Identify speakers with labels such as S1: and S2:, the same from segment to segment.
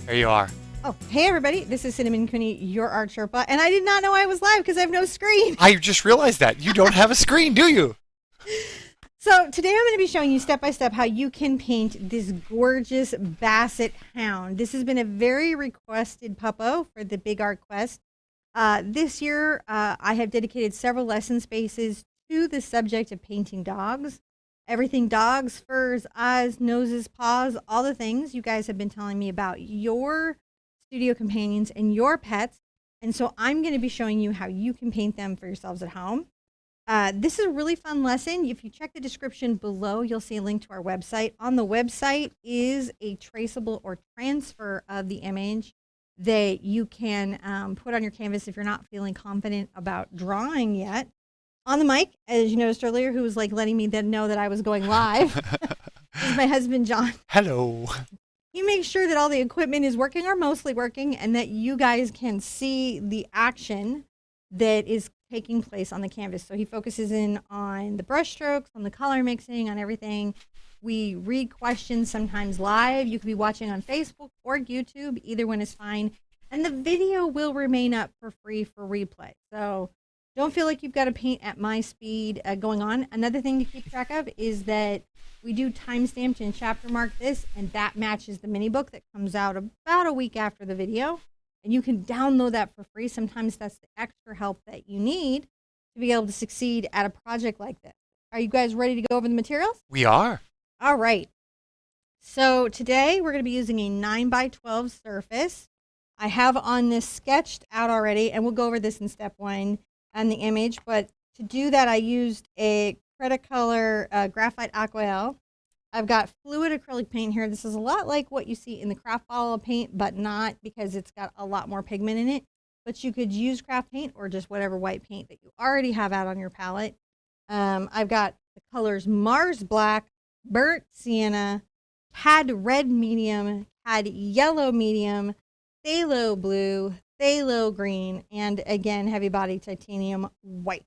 S1: There you are.
S2: Oh, hey everybody, this is Cinnamon Cooney, your Art Sherpa, and I did not know I was live because I have no screen.
S1: I just realized that. You don't have a screen, do you?
S2: So today I'm going to be showing you step by step how you can paint this gorgeous Basset Hound. This has been a very requested puppo for the Big Art Quest. This year I have dedicated several lesson spaces to the subject of painting dogs. Everything dogs, furs, eyes, noses, paws, all the things you guys have been telling me about your studio companions and your pets. And so I'm going to be showing you how you can paint them for yourselves at home. This is a really fun lesson. If you check the description below, you'll see a link to our website. On the website is a traceable or transfer of the image that you can put on your canvas if you're not feeling confident about drawing yet. On the mic, as you noticed earlier, who was like letting me then know that I was going live, is my husband, John.
S1: Hello.
S2: He makes sure that all the equipment is working or mostly working and that you guys can see the action that is taking place on the canvas. So he focuses in on the brush strokes, on the color mixing, on everything. We read questions sometimes live. You could be watching on Facebook or YouTube. Either one is fine. And the video will remain up for free for replay. So don't feel like you've got to paint at my speed going on. Another thing to keep track of is that we do timestamped and chapter mark this, and that matches the mini book that comes out about a week after the video. And you can download that for free. Sometimes that's the extra help that you need to be able to succeed at a project like this. Are you guys ready to go over the materials?
S1: We are.
S2: All right. So today we're going to be using a 9x12 surface. I have on this sketched out already, and we'll go over this in step one on the image. But to do that, I used a Cretacolor graphite aquarelle. I've got fluid acrylic paint here. This is a lot like what you see in the craft bottle of paint, but not, because it's got a lot more pigment in it. But you could use craft paint or just whatever white paint that you already have out on your palette. I've got the colors Mars Black, Burnt Sienna, Cad Red Medium, Cad Yellow Medium, Phthalo Blue, Phthalo Green, and again, Heavy Body Titanium White.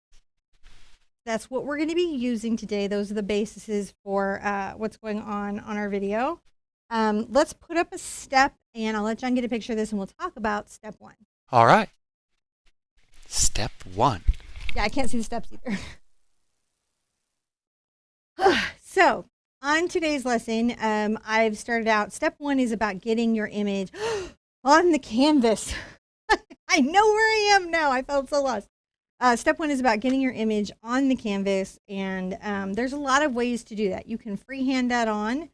S2: That's what we're going to be using today. Those are the bases for what's going on our video. Let's put up a step, and I'll let John get a picture of this, and we'll talk about step one.
S1: All right. Step one.
S2: Yeah, I can't see the steps either. So, on today's lesson, I've started out, step one is about getting your image on the canvas. I know where I am now. I felt so lost. Step one is about getting your image on the canvas, and there's a lot of ways to do that. You can freehand that on.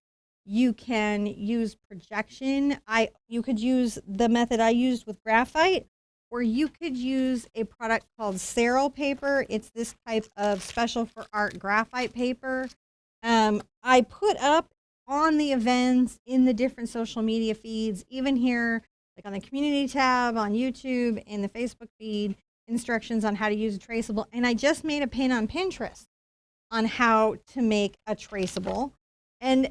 S2: You can use projection. You could use the method I used with graphite, or you could use a product called Cerl paper. It's this type of special for art graphite paper. I put up on the events in the different social media feeds, even here, like on the community tab, on YouTube, in the Facebook feed, instructions on how to use a traceable. And I just made a pin on Pinterest on how to make a traceable. And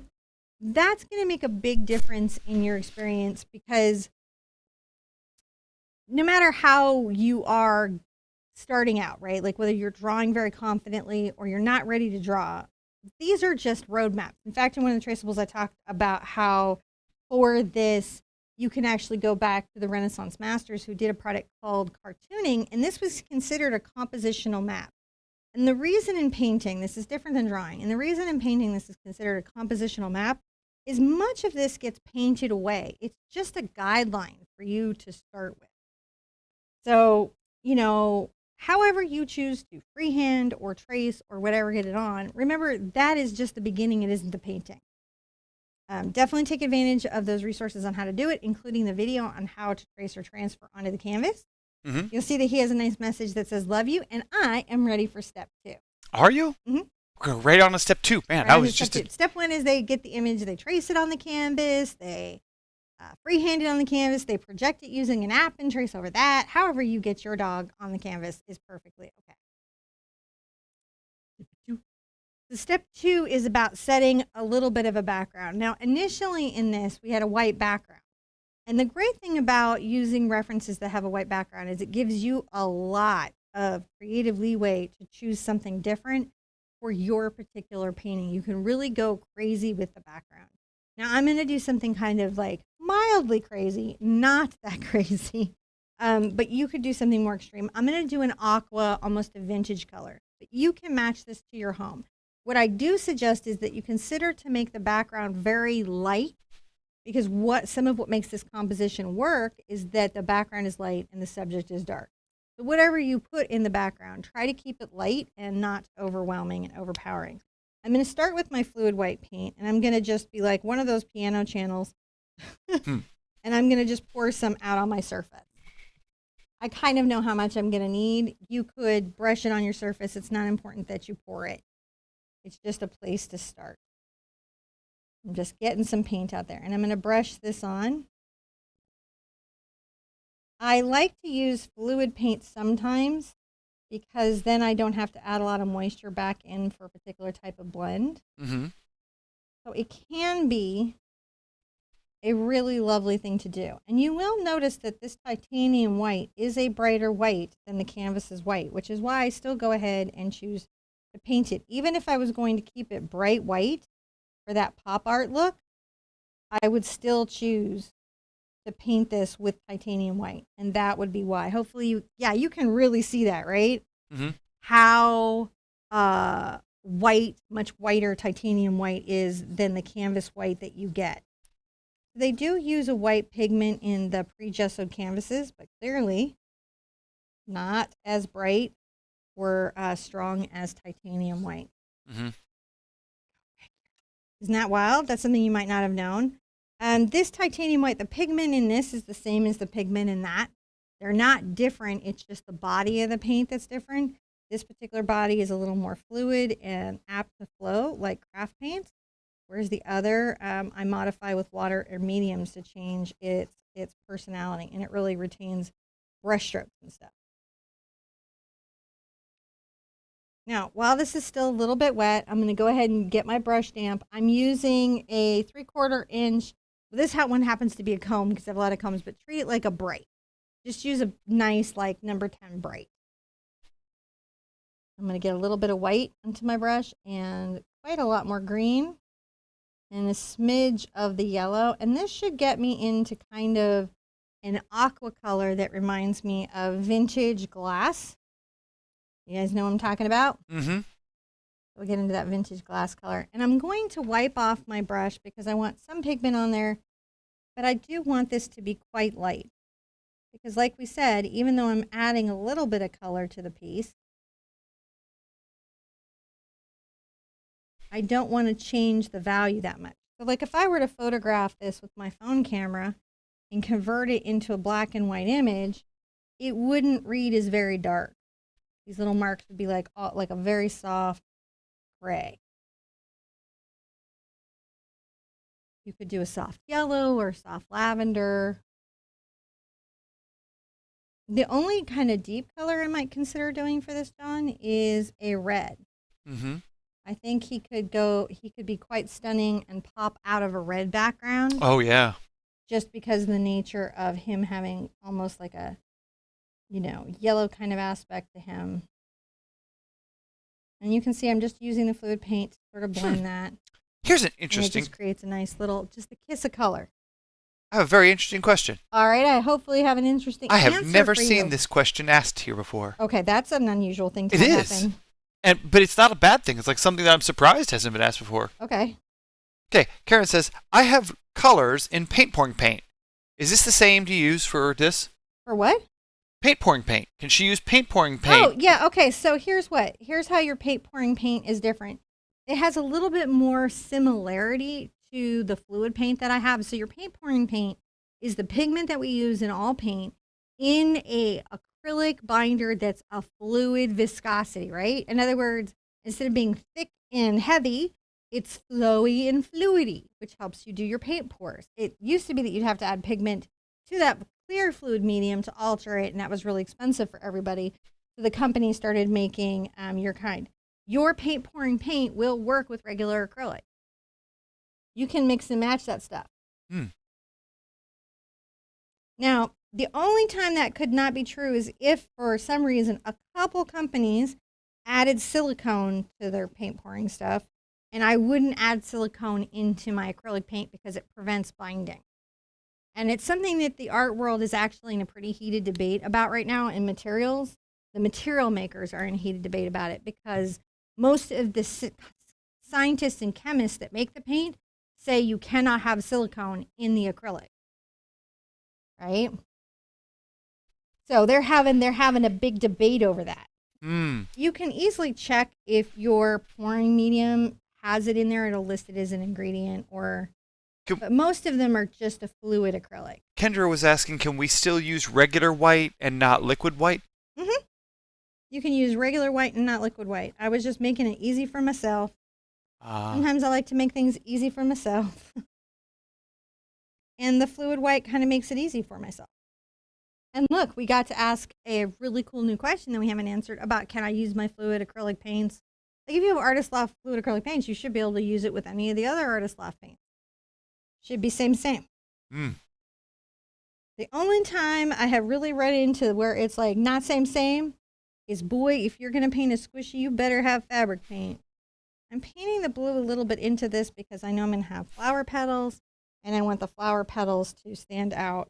S2: that's going to make a big difference in your experience, because no matter how you are starting out, right? Like whether you're drawing very confidently or you're not ready to draw, these are just roadmaps. In fact, in one of the traceables, I talked about how for this, you can actually go back to the Renaissance Masters who did a product called cartooning, and this was considered a compositional map. And the reason in painting, this is different than drawing, and the reason in painting this is considered a compositional map is much of this gets painted away. It's just a guideline for you to start with. So, you know, however you choose to freehand or trace or whatever, get it on, remember that is just the beginning, it isn't the painting. Definitely take advantage of those resources on how to do it, including the video on how to trace or transfer onto the canvas. Mm-hmm. You'll see that he has a nice message that says, love you, and I am ready for step two.
S1: Are you?
S2: Mm-hmm.
S1: We're going right on to step two. Man,
S2: right,
S1: that was just
S2: Step one is they get the image, they trace it on the canvas, they freehand it on the canvas, they project it using an app and trace over that. However you get your dog on the canvas is perfectly okay. The step two is about setting a little bit of a background. Now, initially in this, we had a white background. And the great thing about using references that have a white background is it gives you a lot of creative leeway to choose something different for your particular painting. You can really go crazy with the background. Now, I'm going to do something kind of like mildly crazy, not that crazy. But you could do something more extreme. I'm going to do an aqua, almost a vintage color. But you can match this to your home. What I do suggest is that you consider to make the background very light, because some of what makes this composition work is that the background is light and the subject is dark. So whatever you put in the background, try to keep it light and not overwhelming and overpowering. I'm going to start with my fluid white paint, and I'm going to just be like one of those piano channels, and I'm going to just pour some out on my surface. I kind of know how much I'm going to need. You could brush it on your surface. It's not important that you pour it. It's just a place to start. I'm just getting some paint out there, and I'm going to brush this on. I like to use fluid paint sometimes because then I don't have to add a lot of moisture back in for a particular type of blend.
S1: Mm-hmm.
S2: So it can be a really lovely thing to do. And you will notice that this titanium white is a brighter white than the canvas's white, which is why I still go ahead and choose to paint it. Even if I was going to keep it bright white for that pop art look, I would still choose to paint this with titanium white. And that would be why. Hopefully, you can really see that, right?
S1: Mm-hmm.
S2: How white, much whiter titanium white is than the canvas white that you get. They do use a white pigment in the pre-gessoed canvases, but clearly not as bright or strong as titanium white.
S1: Mm-hmm.
S2: Isn't that wild? That's something you might not have known. This titanium white, the pigment in this is the same as the pigment in that. They're not different. It's just the body of the paint that's different. This particular body is a little more fluid and apt to flow like craft paint. Whereas the other, I modify with water or mediums to change its personality, and it really retains brush strokes and stuff. Now, while this is still a little bit wet, I'm going to go ahead and get my brush damp. I'm using a 3/4 inch. This one happens to be a comb because I have a lot of combs, but treat it like a bright. Just use a nice, like, number 10 bright. I'm going to get a little bit of white into my brush and quite a lot more green. And a smidge of the yellow. And this should get me into kind of an aqua color that reminds me of vintage glass. You guys know what I'm talking about?
S1: Mm-hmm.
S2: We'll get into that vintage glass color. And I'm going to wipe off my brush because I want some pigment on there. But I do want this to be quite light. Because like we said, even though I'm adding a little bit of color to the piece, I don't want to change the value that much. So like if I were to photograph this with my phone camera and convert it into a black and white image, it wouldn't read as very dark. These little marks would be like a very soft gray. You could do a soft yellow or soft lavender. The only kind of deep color I might consider doing for this, John, is a red.
S1: Mm-hmm.
S2: I think he could be quite stunning and pop out of a red background.
S1: Oh, yeah.
S2: Just because of the nature of him having almost like a, yellow kind of aspect to him. And you can see I'm just using the fluid paint to sort of blend that.
S1: Here's an
S2: And it
S1: interesting.
S2: just creates a nice little, just a kiss of color.
S1: I have a very interesting question.
S2: All right, I hopefully have an interesting
S1: I have
S2: answer
S1: never
S2: for
S1: seen
S2: you.
S1: this question asked here before.
S2: Okay, that's an unusual thing to
S1: It
S2: happen.
S1: is. But it's not a bad thing. It's like something that I'm surprised hasn't been asked before.
S2: Okay.
S1: Okay, Karen says, I have colors in paint pouring paint. Is this the same to use for this?
S2: For what?
S1: Paint pouring paint. Can she use paint pouring paint?
S2: Oh, yeah, okay. So here's how your paint pouring paint is different. It has a little bit more similarity to the fluid paint that I have. So your paint pouring paint is the pigment that we use in all paint in a acrylic binder that's a fluid viscosity, right? In other words, instead of being thick and heavy, it's flowy and fluidy, which helps you do your paint pours. It used to be that you'd have to add pigment to that clear fluid medium to alter it, and that was really expensive for everybody. So the company started making your kind. Your paint pouring paint will work with regular acrylic. You can mix and match that stuff. Now, the only time that could not be true is if, for some reason, a couple companies added silicone to their paint pouring stuff, and I wouldn't add silicone into my acrylic paint because it prevents binding. And it's something that the art world is actually in a pretty heated debate about right now in materials. The material makers are in a heated debate about it because most of the scientists and chemists that make the paint say you cannot have silicone in the acrylic. Right? So they're having a big debate over that. You can easily check if your pouring medium has it in there. It'll list it as an ingredient, but most of them are just a fluid acrylic.
S1: Kendra was asking, can we still use regular white and not liquid white?
S2: Mm-hmm. You can use regular white and not liquid white. I was just making it easy for myself. Sometimes I like to make things easy for myself. And the fluid white kind of makes it easy for myself. And look, we got to ask a really cool new question that we haven't answered about, can I use my fluid acrylic paints? Like if you have Artist Loft fluid acrylic paints, you should be able to use it with any of the other Artist Loft paints. Should be same. The only time I have really run into where it's like not same is, boy, if you're going to paint a squishy, you better have fabric paint. I'm painting the blue a little bit into this because I know I'm going to have flower petals, and I want the flower petals to stand out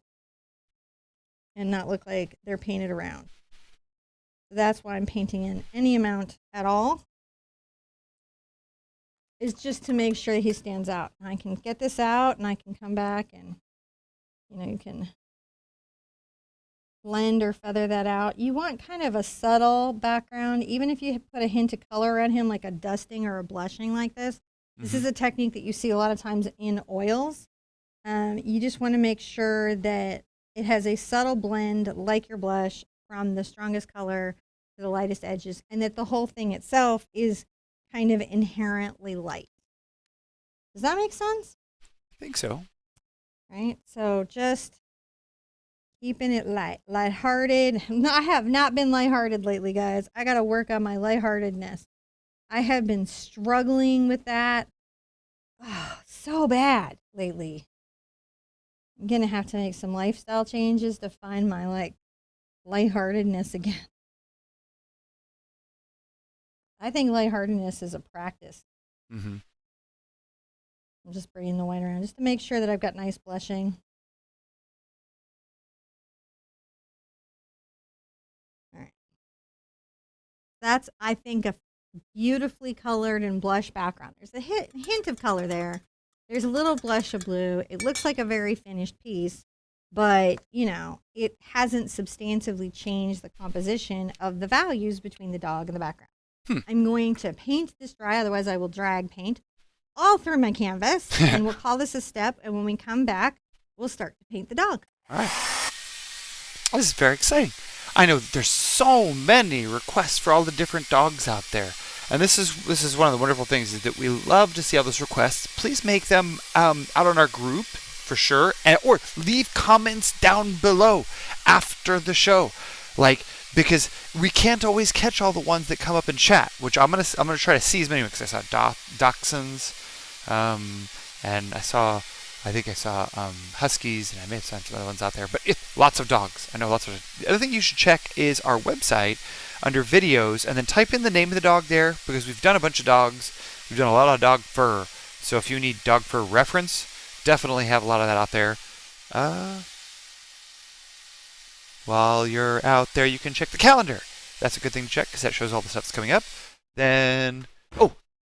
S2: and not look like they're painted around. That's why I'm painting in any amount at all, is just to make sure he stands out. And I can get this out and I can come back and, you can blend or feather that out. You want kind of a subtle background, even if you put a hint of color around him, like a dusting or a blushing like this. This is a technique that you see a lot of times in oils. You just want to make sure that it has a subtle blend like your blush from the strongest color to the lightest edges, and that the whole thing itself is kind of inherently light. Does that make sense?
S1: I think so.
S2: Right? So just keeping it lighthearted. I have not been lighthearted lately, guys. I got to work on my lightheartedness. I have been struggling with that so bad lately. I'm going to have to make some lifestyle changes to find my lightheartedness again. I think lightheartedness is a practice. I'm just bringing the white around just to make sure that I've got nice blushing. All right. That's, I think, a beautifully colored and blush background. There's a hint of color there. There's a little blush of blue. It looks like a very finished piece, but, it hasn't substantively changed the composition of the values between the dog and the background. I'm going to paint this dry, otherwise I will drag paint all through my canvas, and we'll call this a step, and when we come back, we'll start to paint the dog.
S1: All right. This is very exciting. I know that there's so many requests for all the different dogs out there. And this is one of the wonderful things, is that we love to see all those requests. Please make them out on our group for sure, or leave comments down below after the show, because we can't always catch all the ones that come up in chat. Which I'm gonna try to see as many, because I saw dachshunds, and I think I saw huskies, and I may have seen some other ones out there. But lots of dogs. I know lots of. The other thing you should check is our website under videos, and then type in the name of the dog there, because we've done a bunch of dogs. We've done a lot of dog fur. So if you need dog fur reference, definitely have a lot of that out there. While you're out there, you can check the calendar. That's a good thing to check, because that shows all the stuff that's coming up. Then,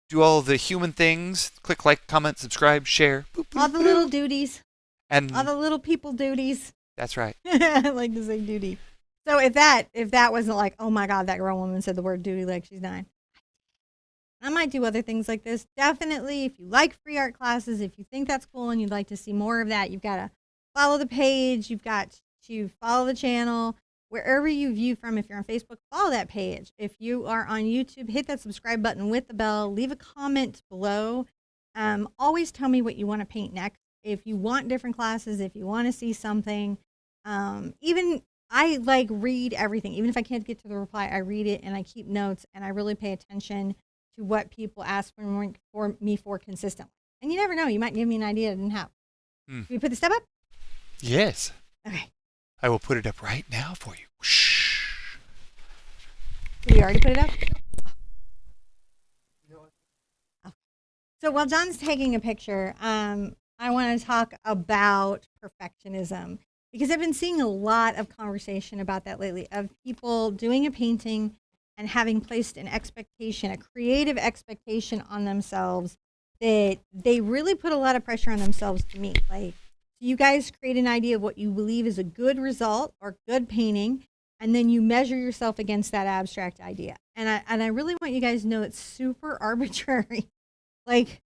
S1: do all the human things. Click like, comment, subscribe, share. Boop, boop,
S2: All the little duties.
S1: And
S2: all the little people duties.
S1: That's right.
S2: I like to say duty. So if that wasn't like, oh my God, that grown woman said the word duty like she's 9. I might do other things like this. Definitely, if you like free art classes, if you think that's cool and you'd like to see more of that, you've got to follow the page. You've got to follow the channel. Wherever you view from, if you're on Facebook, follow that page. If you are on YouTube, hit that subscribe button with the bell. Leave a comment below. Always tell me what you want to paint next. If you want different classes, if you want to see something, even I read everything. Even if I can't get to the reply, I read it and I keep notes, and I really pay attention to what people ask for me for consistently. And you never know, you might give me an idea I didn't have. Can we put the step up?
S1: Yes.
S2: Okay.
S1: I will put it up right now for you. Shh.
S2: Did we already put it up? Oh. So while John's taking a picture, I I want to talk about perfectionism because I've been seeing a lot of conversation about that lately of people doing a painting and having placed an expectation, a creative expectation on themselves that they really put a lot of pressure on themselves to meet. Like, you guys create an idea of what you believe is a good result or good painting, and then you measure yourself against that abstract idea. And I really want you guys to know it's super arbitrary. Like,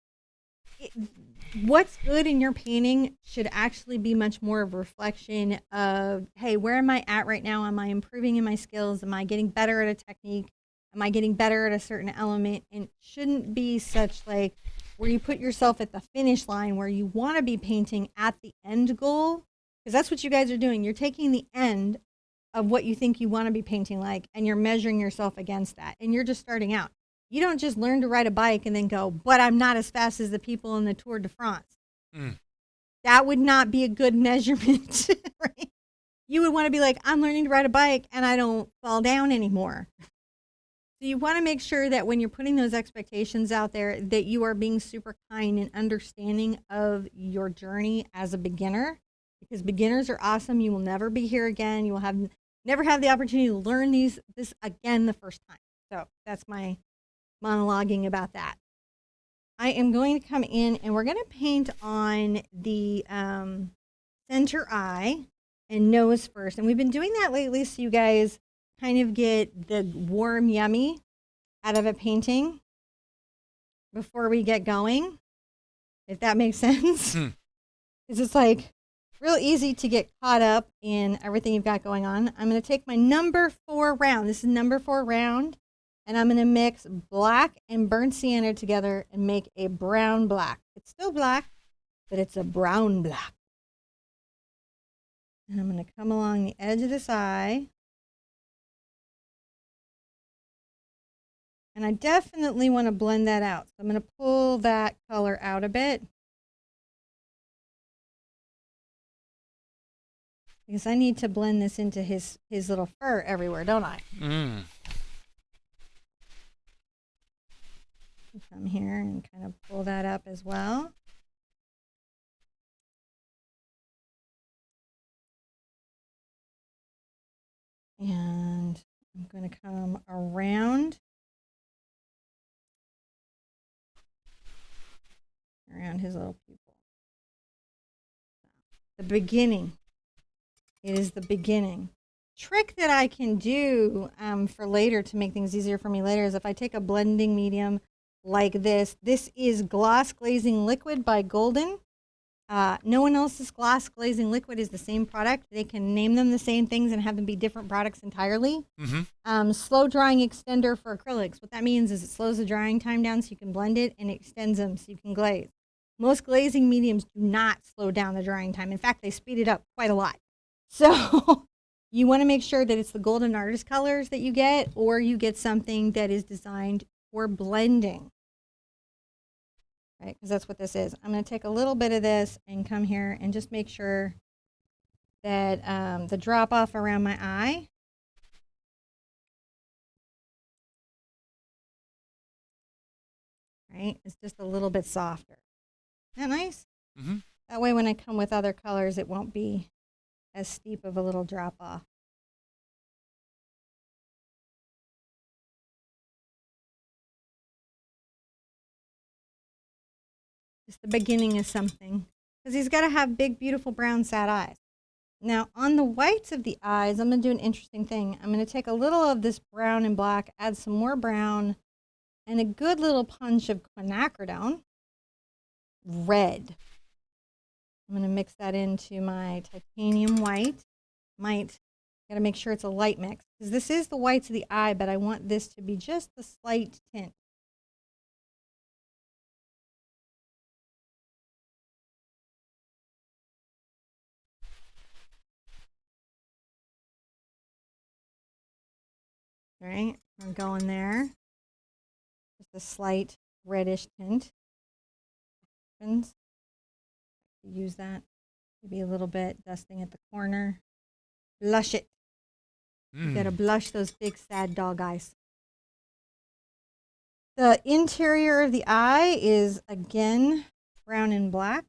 S2: it, what's good in your painting should actually be much more of a reflection of, hey, where am I at right now? Am I improving in my skills? Am I getting better at a technique? Am I getting better at a certain element? And it shouldn't be such like where you put yourself at the finish line where you want to be painting at the end goal, because that's what you guys are doing. You're taking the end of what you think you want to be painting like, and you're measuring yourself against that. And you're just starting out. You don't just learn to ride a bike and then go, but I'm not as fast as the people in the Tour de France. That would not be a good measurement, right? You would want to be like, I'm learning to ride a bike and I don't fall down anymore. So you want to make sure that when you're putting those expectations out there, that you are being super kind and understanding of your journey as a beginner, because beginners are awesome. You will never be here again. You will never have the opportunity to learn this again the first time. So that's my monologuing about that. I am going to come in and we're going to paint on the center eye and nose first. And we've been doing that lately so you guys kind of get the warm yummy out of a painting before we get going, if that makes sense. Because it's like real easy to get caught up in everything you've got going on. I'm going to take my number 4 round. This is number 4 round. And I'm going to mix black and burnt sienna together and make a brown black. It's still black, but it's a brown black. And I'm going to come along the edge of this eye. And I definitely want to blend that out. So I'm going to pull that color out a bit, because I need to blend this into his little fur everywhere, don't I? Come here and kind of pull that up as well. And I'm going to come around his little pupil. The beginning. It is the beginning. Trick that I can do for later to make things easier for me later is if I take a blending medium like this. This is Gloss Glazing Liquid by Golden. No one else's gloss glazing liquid is the same product. They can name them the same things and have them be different products entirely. Slow drying extender for acrylics. What that means is it slows the drying time down so you can blend it, and it extends them so you can glaze. Most glazing mediums do not slow down the drying time. In fact, they speed it up quite a lot. So you want to make sure that it's the golden artist colors that you get, or you get something that is designed for blending. Right, because that's what this is. I'm going to take a little bit of this and come here and just make sure that the drop off around my eye is just a little bit softer. Isn't that nice? That way when I come with other colors, it won't be as steep of a little drop off. Just the beginning of something. Because he's got to have big, beautiful brown sad eyes. Now, on the whites of the eyes, I'm going to do an interesting thing. I'm going to take a little of this brown and black, add some more brown, and a good little punch of quinacridone. Red. I'm going to mix that into my titanium white. Got to make sure it's a light mix, because this is the whites of the eye, but I want this to be just the slight tint. All right, I'm going there. Just a slight reddish tint. Use that. Maybe a little bit, dusting at the corner. Blush it. You gotta blush those big sad dog eyes. The interior of the eye is again brown and black.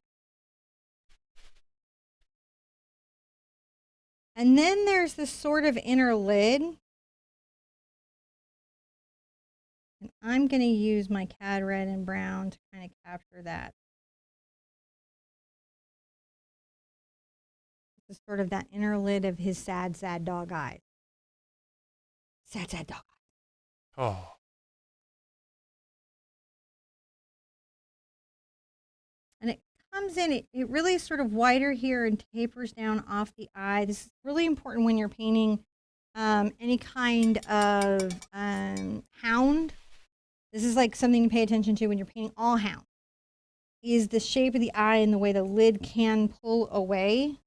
S2: And then there's this sort of inner lid. And I'm going to use my cad red and brown to kind of capture that. This is sort of that inner lid of his sad, sad dog eyes. Sad, sad dog eyes.
S1: Oh.
S2: And it comes in, it really is sort of wider here and tapers down off the eye. This is really important when you're painting any kind of hound. This is like something to pay attention to when you're painting all hounds. Is the shape of the eye and the way the lid can pull away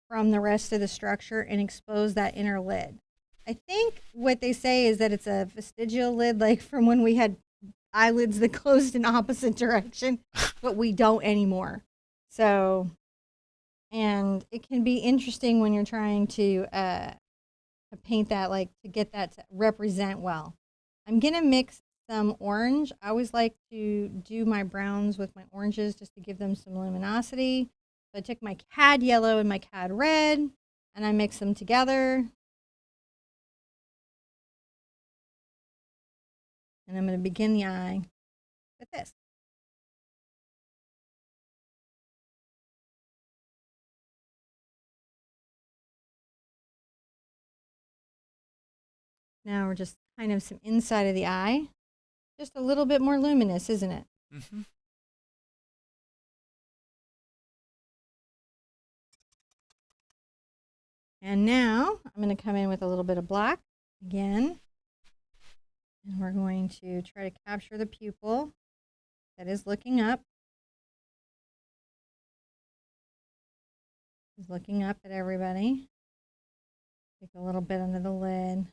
S2: from the rest of the structure and expose that inner lid. I think what they say is that it's a vestigial lid, like from when we had eyelids that closed in opposite direction, but we don't anymore. So, and it can be interesting when you're trying to paint that, like to get that to represent well. I'm gonna mix some orange. I always like to do my browns with my oranges just to give them some luminosity. So I took my cad yellow and my cad red and I mix them together. And I'm going to begin the eye with this. Now we're just kind of some inside of the eye. Just a little bit more luminous, isn't it?
S1: Mm-hmm.
S2: And now I'm going to come in with a little bit of black again. And we're going to try to capture the pupil that is looking up. He's looking up at everybody. Take a little bit under the lid.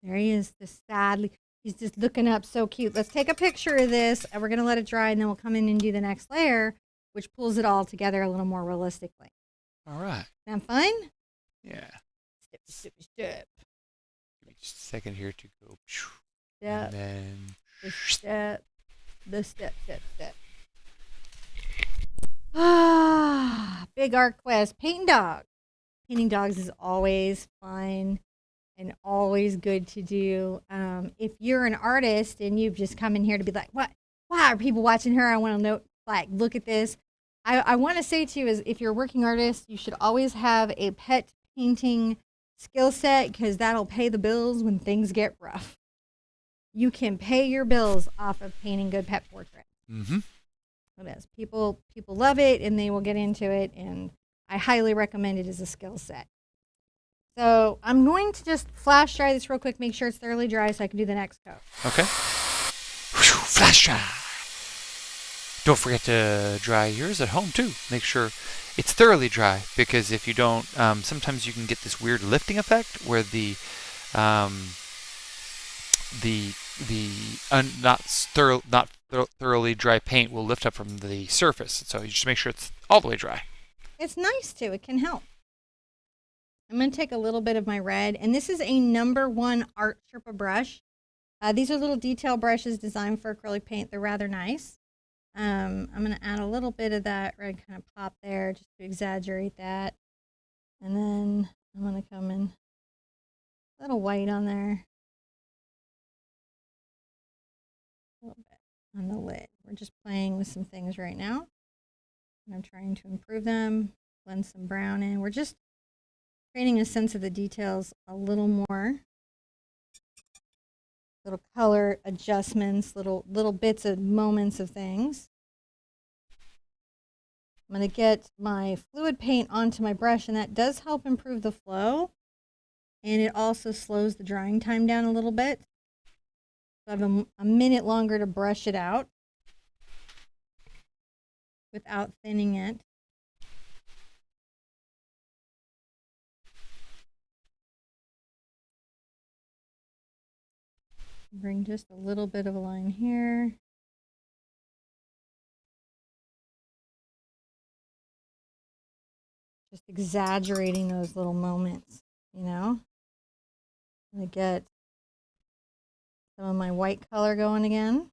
S2: There he is, just sadly. He's just looking up, so cute. Let's take a picture of this, and we're going to let it dry, and then we'll come in and do the next layer, which pulls it all together a little more realistically.
S1: All right.
S2: Sound fun?
S1: Yeah.
S2: Step, step, step.
S1: Give me just a second here to go.
S2: Step.
S1: And then.
S2: The step. Ah, big art quest. Painting dogs. Painting dogs is always fun and always good to do. If you're an artist and you've just come in here to be like, what? Why are people watching her? I want to know, like, look at this. I want to say to you is if you're a working artist, you should always have a pet painting skill set because that'll pay the bills when things get rough. You can pay your bills off of painting good pet portraits.
S1: Mm-hmm.
S2: It is. People love it and they will get into it, and I highly recommend it as a skill set. So I'm going to just flash dry this real quick, make sure it's thoroughly dry so I can do the next coat.
S1: Okay. Flash dry. Don't forget to dry yours at home too. Make sure it's thoroughly dry because if you don't, sometimes you can get this weird lifting effect where not thoroughly dry paint will lift up from the surface. So you just make sure it's all the way dry.
S2: It's nice too. It can help. I'm going to take a little bit of my red, and this is a #1 Art Sherpa brush. These are little detail brushes designed for acrylic paint. They're rather nice. I'm going to add a little bit of that red kind of pop there just to exaggerate that. And then I'm going to come in a little white on there. A little bit on the lid. We're just playing with some things right now. And I'm trying to improve them, blend some brown in. We're just creating a sense of the details a little more. Little color adjustments, little bits of moments of things. I'm going to get my fluid paint onto my brush, and that does help improve the flow. And it also slows the drying time down a little bit. So I have a minute longer to brush it out without thinning it. Bring just a little bit of a line here. Just exaggerating those little moments, you know. I'm going to get some of my white color going again.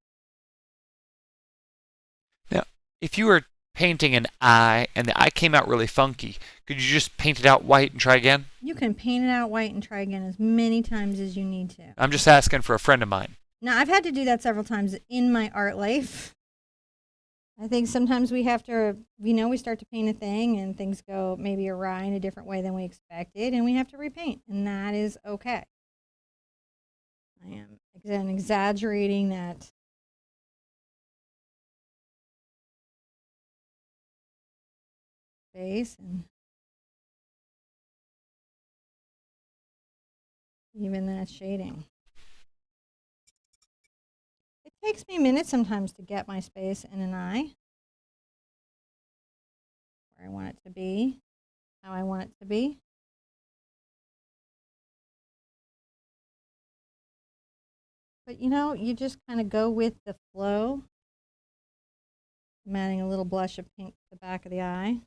S1: Now, If you were painting an eye and the eye came out really funky, could you just paint it out white and try again?
S2: You can paint it out white and try again as many times as you need to.
S1: I'm just asking for a friend of mine.
S2: Now, I've had to do that several times in my art life. I think sometimes we have to, we start to paint a thing and things go maybe awry in a different way than we expected, and we have to repaint, and that is okay. I am, again, exaggerating that face and even that shading. It takes me minutes sometimes to get my space in an eye, where I want it to be, how I want it to be. But you just kind of go with the flow. I'm adding a little blush of pink to the back of the eye.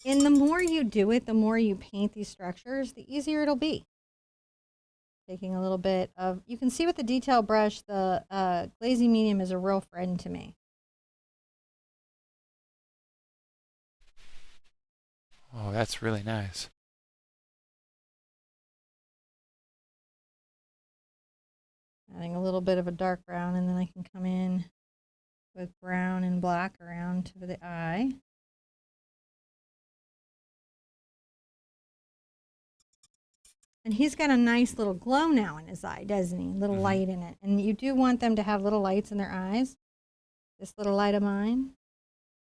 S2: And the more you do it, the more you paint these structures, the easier it'll be. Taking a little bit of, you can see with the detail brush, the glazy medium is a real friend to me.
S1: Oh, that's really nice.
S2: Adding a little bit of a dark brown, and then I can come in with brown and black around to the eye. And he's got a nice little glow now in his eye, doesn't he? A little light in it. And you do want them to have little lights in their eyes. This little light of mine,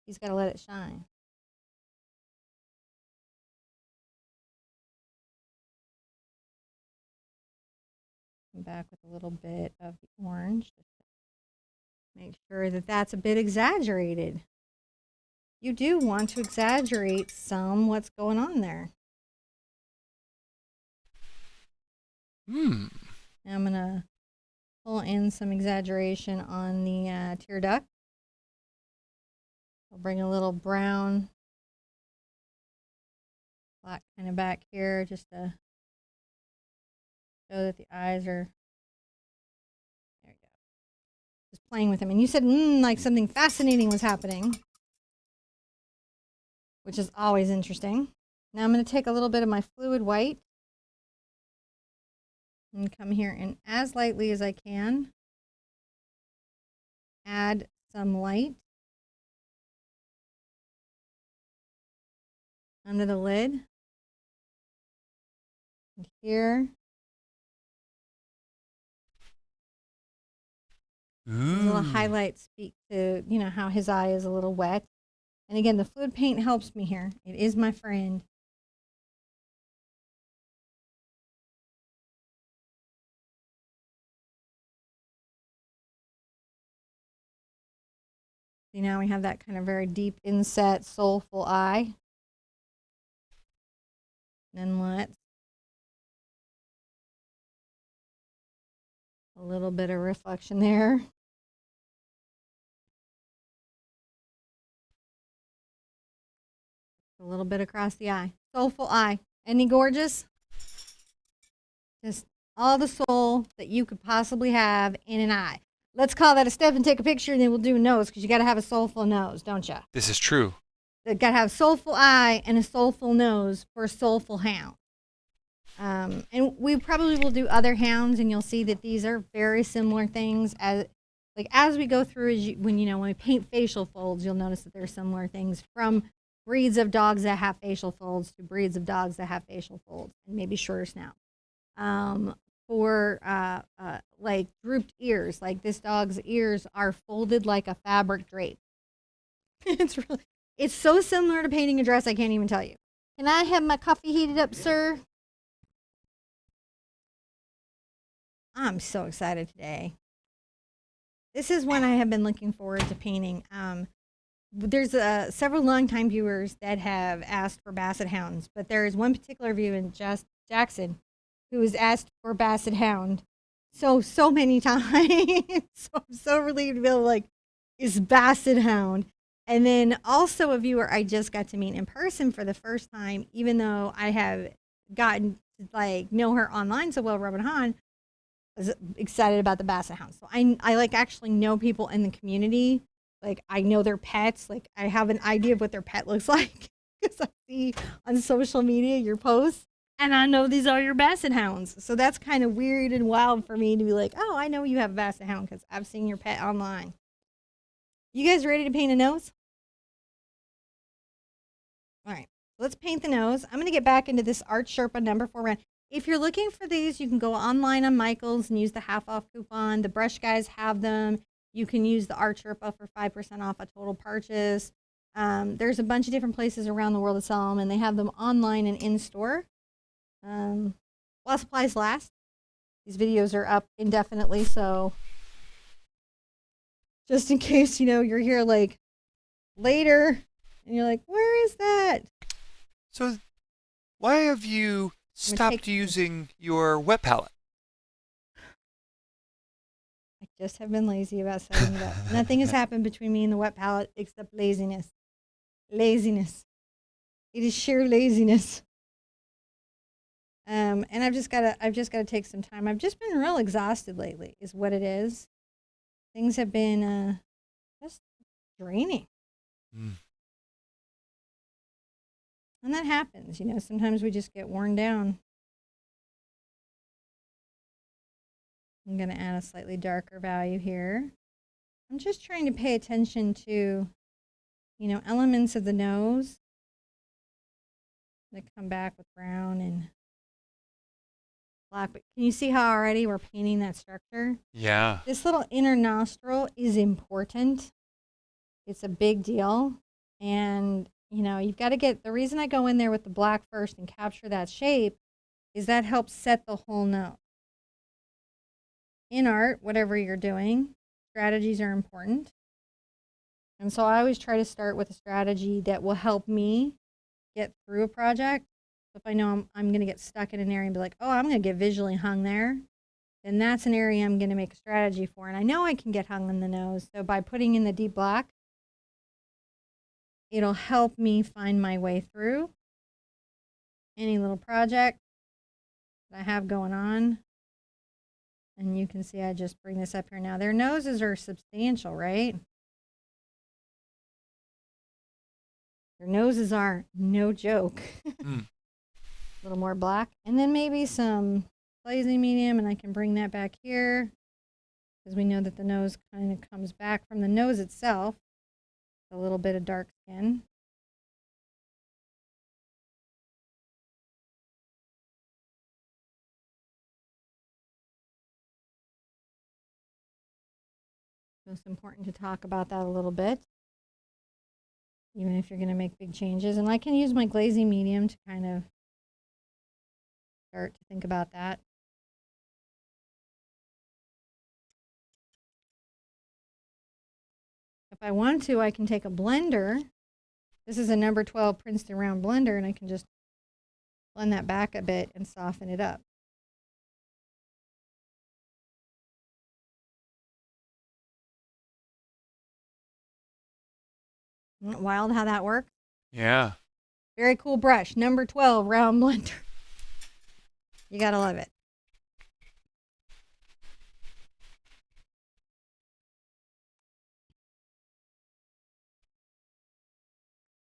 S2: he's got to let it shine. Come back with a little bit of the orange. Make sure that that's a bit exaggerated. You do want to exaggerate some what's going on there. Now I'm going to pull in some exaggeration on the tear duct. I'll bring a little brown, black kind of back here just to show that the eyes are, there you go. Just playing with them. And you said, like something fascinating was happening, which is always interesting. Now I'm going to take a little bit of my fluid white and come here and as lightly as I can, add some light under the lid. And here. These little highlights speak to, how his eye is a little wet. And again, the fluid paint helps me here. It is my friend. See, now we have that kind of very deep inset, soulful eye. Then let's a little bit of reflection there. A little bit across the eye. Soulful eye. Isn't he gorgeous? Just all the soul that you could possibly have in an eye. Let's call that a step and take a picture, and then we'll do a nose, because you got to have a soulful nose, don't you?
S1: This is true.
S2: You got to have a soulful eye and a soulful nose for a soulful hound. And we probably will do other hounds, and you'll see that these are very similar things. As we go through, when we paint facial folds, you'll notice that there are similar things from breeds of dogs that have facial folds to breeds of dogs that have facial folds and maybe shorter snout. For like drooped ears, like this dog's ears are folded like a fabric drape. It's so similar to painting a dress, I can't even tell you. Can I have my coffee heated up, sir? I'm so excited today. This is one I have been looking forward to painting. There's several longtime viewers that have asked for Basset Hounds, but there is one particular viewer in Jackson who has asked for Basset Hound so many times. So I'm so relieved to be able to is Basset Hound. And then also a viewer I just got to meet in person for the first time, even though I have gotten to know her online so well, Robin Hahn, was excited about the Basset Hound. So I actually know people in the community Like, I know their pets. Like, I have an idea of what their pet looks like because I see on social media your posts. And I know these are your Basset Hounds. So that's kind of weird and wild for me to be like, oh, I know you have a Basset Hound because I've seen your pet online. You guys ready to paint a nose? All right, let's paint the nose. I'm going to get back into this Art Sherpa number 4 round. If you're looking for these, you can go online on Michael's and use the half-off coupon. The brush guys have them. You can use the Art Sherpa for 5% off a total purchase. There's a bunch of different places around the world that sell them, and they have them online and in-store. While supplies last. These videos are up indefinitely, so just in case, you're here like later and you're like, where is that?
S1: So why have you stopped using your wet palette?
S2: I just have been lazy about setting it up. Nothing has happened between me and the wet palette except laziness. Laziness. It is sheer laziness. And I've just gotta take some time. I've just been real exhausted lately, is what it is. Things have been just draining. And that happens, sometimes we just get worn down. I'm gonna add a slightly darker value here. I'm just trying to pay attention to, elements of the nose that come back with brown and black. But can you see how already we're painting that structure?
S1: Yeah.
S2: This little inner nostril is important. It's a big deal. And, you've got to get, the reason I go in there with the black first and capture that shape is that helps set the whole nose. In art, whatever you're doing, strategies are important. And so I always try to start with a strategy that will help me get through a project. So if I know I'm going to get stuck in an area and be like, oh, I'm going to get visually hung there, then that's an area I'm going to make a strategy for. And I know I can get hung in the nose. So by putting in the deep black, it'll help me find my way through any little project that I have going on. And you can see I just bring this up here now. Their noses are substantial, right? Their noses are no joke. A little more black. And then maybe some glazing medium, and I can bring that back here because we know that the nose kind of comes back from the nose itself. A little bit of dark skin. So it's important to talk about that a little bit, even if you're going to make big changes. And I can use my glazing medium to kind of start to think about that. If I want to, I can take a blender. This is a number 12 Princeton round blender, and I can just blend that back a bit and soften it up. Isn't it wild how that works?
S1: Yeah.
S2: Very cool brush, number 12 round blender. You gotta love it.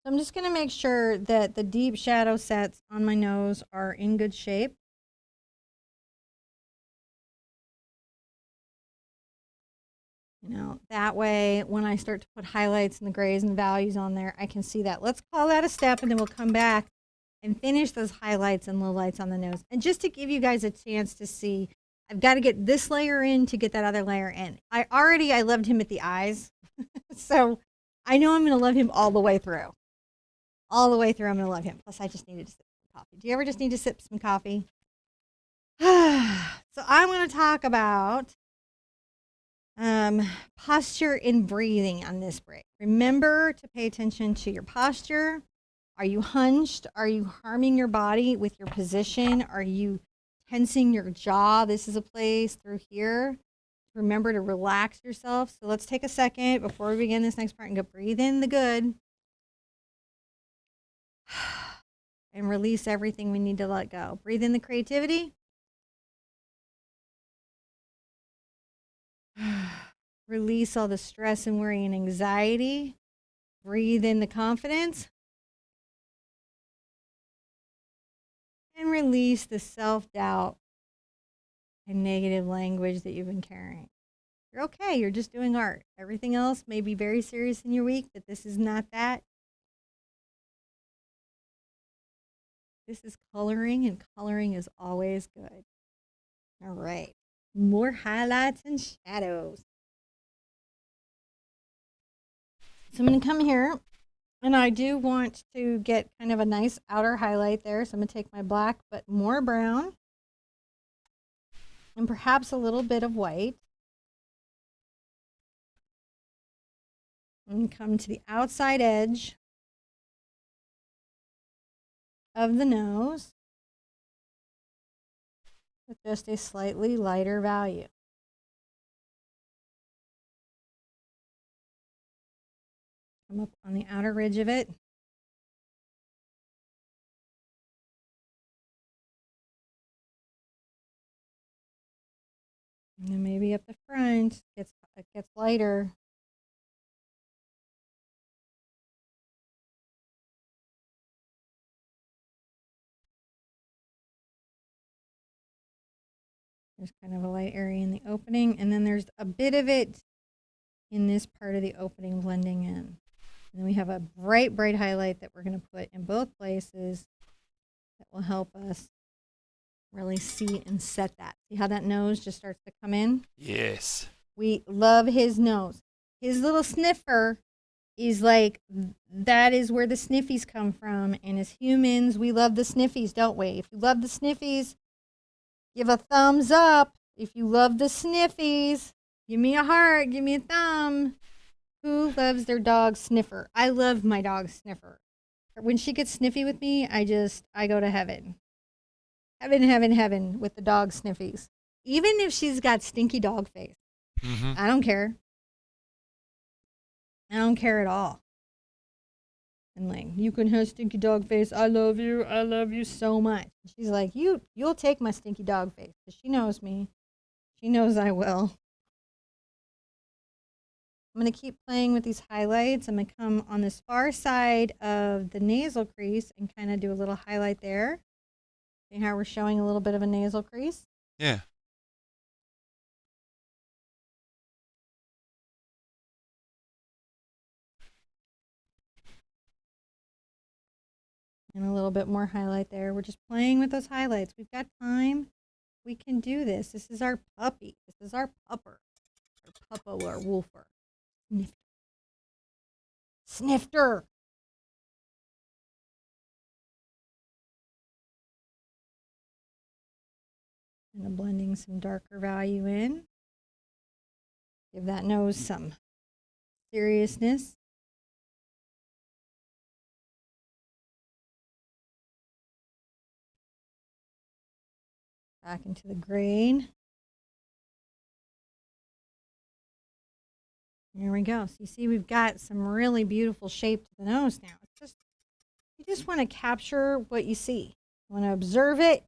S2: So I'm just gonna make sure that the deep shadow sets on my nose are in good shape. That way when I start to put highlights and the grays and the values on there, I can see that. Let's call that a step, and then we'll come back and finish those highlights and lowlights on the nose. And just to give you guys a chance to see, I've got to get this layer in to get that other layer in. I loved him at the eyes. So I know I'm going to love him all the way through. All the way through, I'm going to love him. Plus, I just needed to sip some coffee. Do you ever just need to sip some coffee? So I'm going to talk about posture and breathing on this break. Remember to pay attention to your posture. Are you hunched? Are you harming your body with your position? Are you tensing your jaw? This is a place through here. Remember to relax yourself. So let's take a second before we begin this next part and go breathe in the good. And release everything we need to let go. Breathe in the creativity. Release all the stress and worry and anxiety. Breathe in the confidence. And release the self-doubt and negative language that you've been carrying. You're okay. You're just doing art. Everything else may be very serious in your week, but this is not that. This is coloring, and coloring is always good. All right. More highlights and shadows. So I'm going to come here, and I do want to get kind of a nice outer highlight there. So I'm going to take my black, but more brown, and perhaps a little bit of white. And come to the outside edge of the nose with just a slightly lighter value. Come up on the outer ridge of it. And then maybe up the front, it gets lighter. There's kind of a light area in the opening, and then there's a bit of it in this part of the opening blending in. And then we have a bright, bright highlight that we're going to put in both places that will help us really see and set that. See how that nose just starts to come in?
S1: Yes.
S2: We love his nose. His little sniffer is like, that is where the sniffies come from. And as humans, we love the sniffies, don't we? If you love the sniffies, give a thumbs up. If you love the sniffies, give me a heart, give me a thumb. Who loves their dog sniffer? I love my dog sniffer. When she gets sniffy with me, I go to heaven. Heaven, heaven, heaven with the dog sniffies. Even if she's got stinky dog face.
S1: Mm-hmm.
S2: I don't care. I don't care at all. And like, you can have stinky dog face. I love you so much. She's like, you'll take my stinky dog face. Because she knows me. She knows I will. I'm going to keep playing with these highlights. I'm going to come on this far side of the nasal crease and kind of do a little highlight there. See how we're showing a little bit of a nasal crease?
S1: Yeah.
S2: And a little bit more highlight there. We're just playing with those highlights. We've got time. We can do this. This is our puppy. This is our pupper. Our puppo or wolfer. Snifter. Snifter. And blending some darker value in. Give that nose some seriousness. Back into the grain. There we go. So you see we've got some really beautiful shape to the nose now. It's just, you just want to capture what you see. You want to observe it.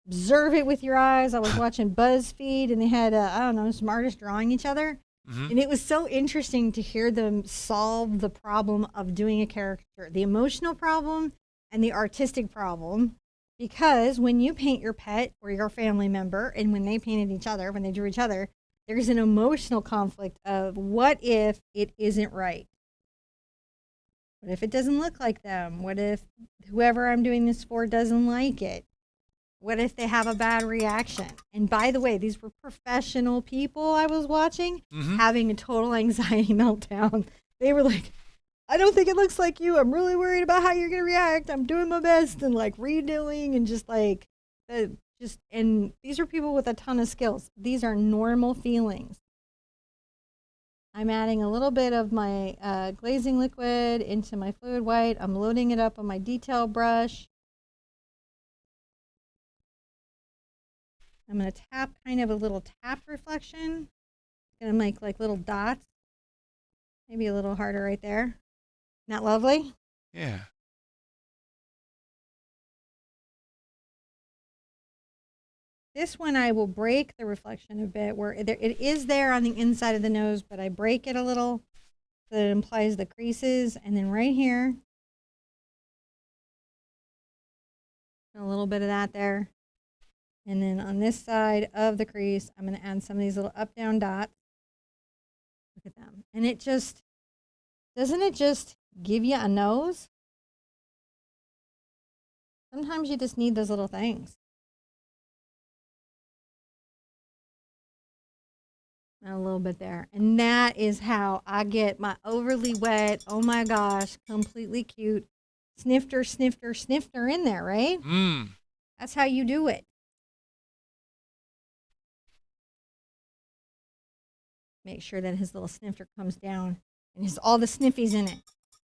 S2: Observe it with your eyes. I was watching BuzzFeed and they had, I don't know, some artists drawing each other. Mm-hmm. And it was so interesting to hear them solve the problem of doing a caricature, the emotional problem and the artistic problem. Because when you paint your pet or your family member, and when they painted each other, when they drew each other, there's an emotional conflict of what if it isn't right? What if it doesn't look like them? What if whoever I'm doing this for doesn't like it? What if they have a bad reaction? And by the way, these were professional people I was watching having a total anxiety meltdown. They were like, I don't think it looks like you. I'm really worried about how you're going to react. I'm doing my best and like redoing and just like, and these are people with a ton of skills. These are normal feelings. I'm adding a little bit of my glazing liquid into my fluid white. I'm loading it up on my detail brush. I'm going to tap kind of a little tap reflection. Going to make like little dots. Maybe a little harder right there. Not lovely?
S1: Yeah.
S2: This one I will break the reflection a bit where it is there on the inside of the nose, but I break it a little so that it implies the creases. And then right here, a little bit of that there. And then on this side of the crease, I'm going to add some of these little up-down dots. Look at them. And it just, doesn't it just give you a nose? Sometimes you just need those little things. And a little bit there. And that is how I get my overly wet, oh my gosh, completely cute snifter, snifter, snifter in there, right? That's how you do it. Make sure that his little snifter comes down and has all the sniffies in it.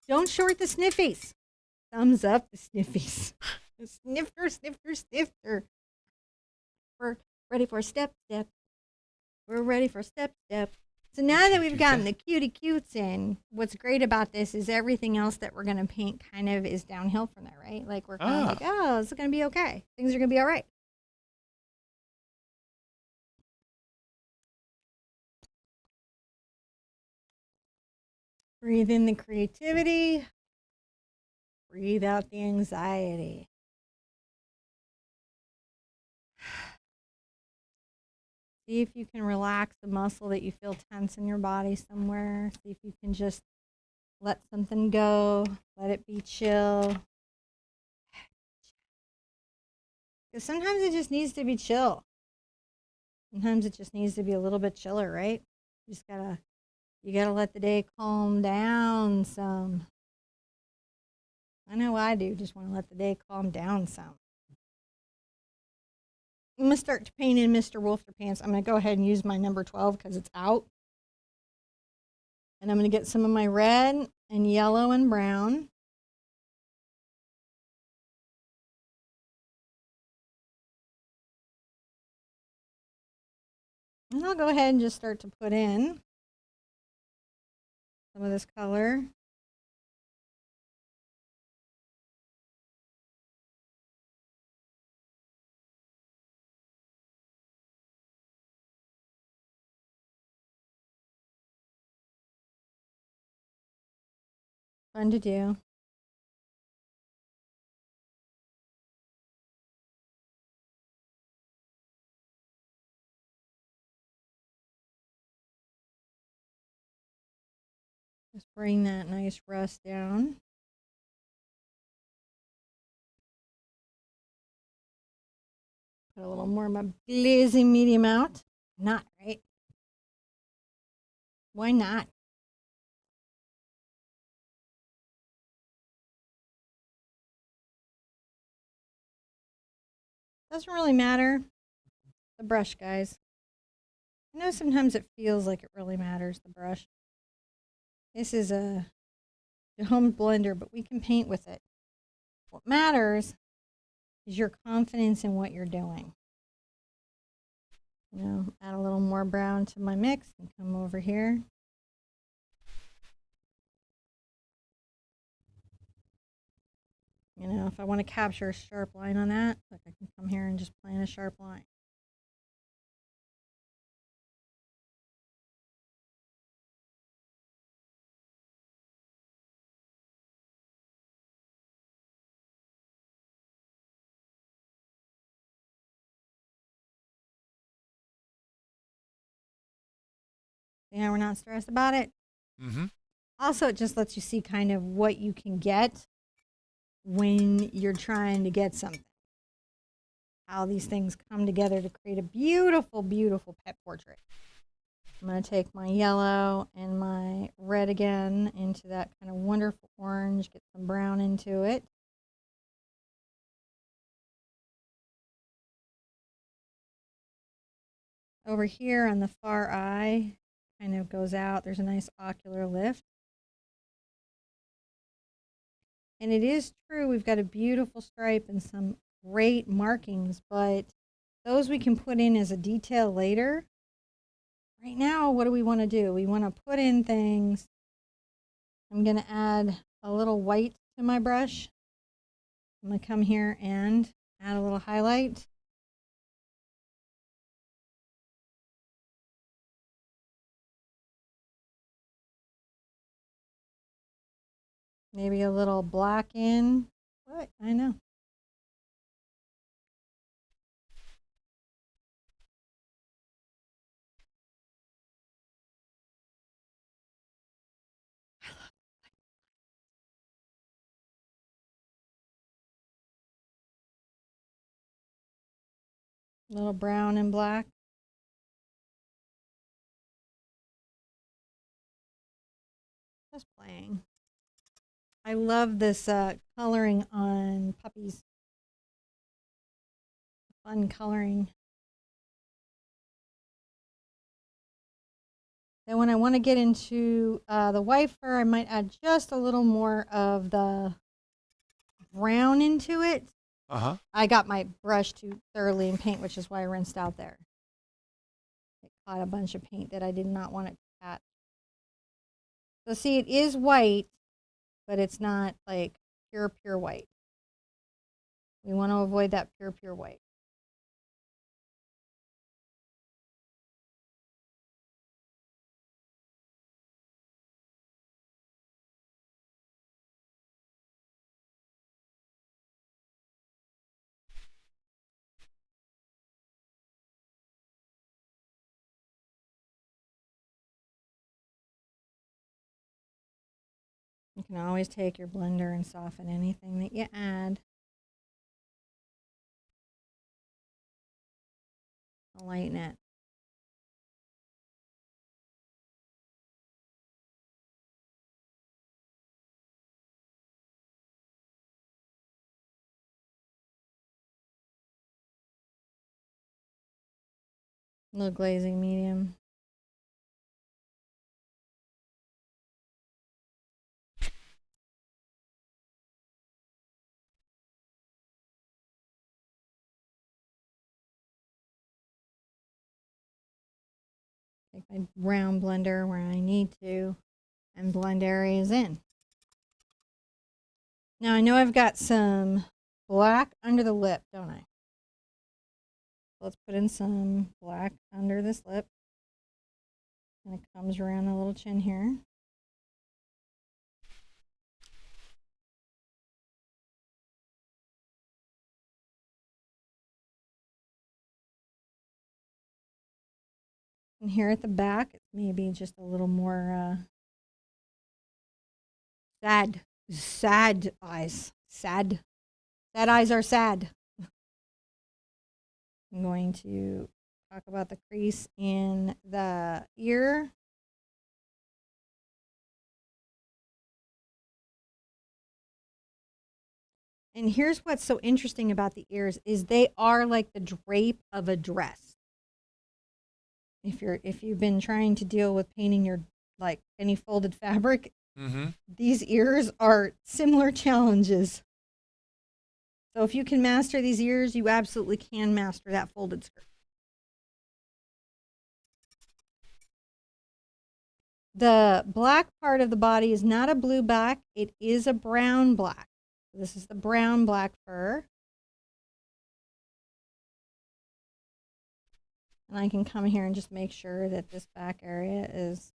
S2: Don't short the sniffies. Thumbs up the sniffies. Snifter, snifter, snifter. We're ready for step, step. We're ready for step, step. So now that we've gotten the cutie cutes in, what's great about this is everything else that we're going to paint kind of is downhill from there, right? Like we're kind of like, oh, this is going to be okay. Things are going to be all right. Breathe in the creativity. Breathe out the anxiety. See if you can relax the muscle that you feel tense in your body somewhere. See if you can just let something go. Let it be chill. Because sometimes it just needs to be chill. Sometimes it just needs to be a little bit chiller, right? You gotta let the day calm down some. I know I do. Just want to let the day calm down some. I'm going to start to paint in Mr. Wolfter Pants. I'm going to go ahead and use my number 12 because it's out. And I'm going to get some of my red and yellow and brown. And I'll go ahead and just start to put in some of this color. Fun to do. Just bring that nice rust down. Put a little more of my glazing medium out. Not, right? Why not? Doesn't really matter. The brush, guys. I know sometimes it feels like it really matters, the brush. This is a home blender, but we can paint with it. What matters is your confidence in what you're doing. You know, add a little more brown to my mix and come over here. You know, if I want to capture a sharp line on that, look, I can come here and just plant a sharp line. See how we're not stressed about it?
S1: Mm-hmm.
S2: Also, it just lets you see kind of what you can get when you're trying to get something. How these things come together to create a beautiful, beautiful pet portrait. I'm going to take my yellow and my red again into that kind of wonderful orange, get some brown into it. Over here on the far eye, kind of goes out. There's a nice ocular lift. And it is true, we've got a beautiful stripe and some great markings, but those we can put in as a detail later. Right now, what do we want to do? We want to put in things. I'm going to add a little white to my brush. I'm going to come here and add a little highlight. Maybe a little black in. What? I know. A little brown and black. Just playing. I love this coloring on puppies. Fun coloring. Then when I want to get into the white fur, I might add just a little more of the brown into it.
S1: Uh-huh.
S2: I got my brush too thoroughly in paint, which is why I rinsed out there. It caught a bunch of paint that I did not want it to catch. So see, it is white, but it's not like pure white. We want to avoid that pure white. You can always take your blender and soften anything that you add. I'll lighten it. A little glazing medium. Take my round blender where I need to and blend areas in. Now I know I've got some black under the lip, don't I? Let's put in some black under this lip. And it comes around the little chin here. And here at the back, it's maybe just a little more sad eyes. Sad eyes are sad. I'm going to talk about the crease in the ear. And here's what's so interesting about the ears is they are like the drape of a dress. If you've been trying to deal with painting your like any folded fabric, these ears are similar challenges. So if you can master these ears, you absolutely can master that folded skirt. The black part of the body is not a blue black, it is a brown black. This is the brown black fur. And I can come here and just make sure that this back area is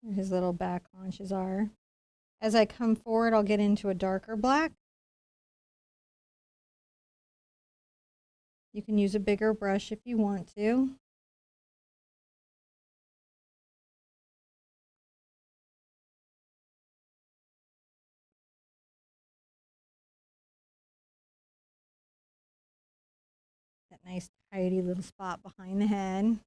S2: where his little back haunches are. As I come forward, I'll get into a darker black. You can use a bigger brush if you want to. That nice tidy little spot behind the head.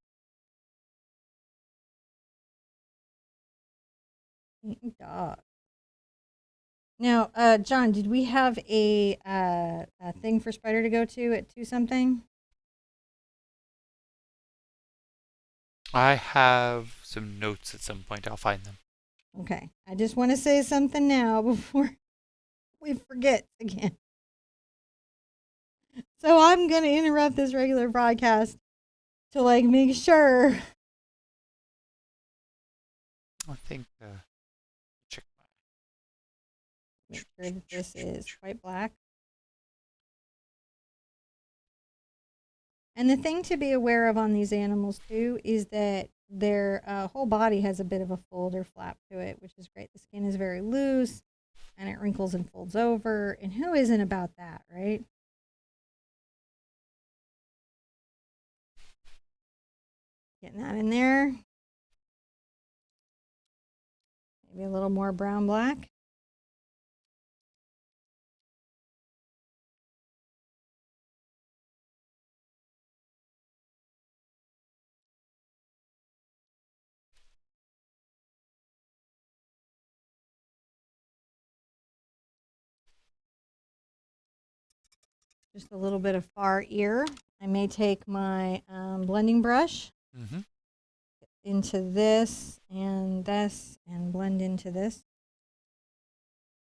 S2: Dog. Now, John, did we have a thing for Spider to go to at 2 something?
S1: I have some notes at some point. I'll find them.
S2: Okay. I just want to say something now before we forget again. So I'm going to interrupt this regular broadcast to like make sure.
S1: I think check
S2: Make sure that this is quite black. And the thing to be aware of on these animals too is that their whole body has a bit of a fold or flap to it, which is great. The skin is very loose and it wrinkles and folds over. And who isn't about that, right? Getting that in there. Maybe a little more brown black. Just a little bit of far ear. I may take my blending brush into this and blend into this.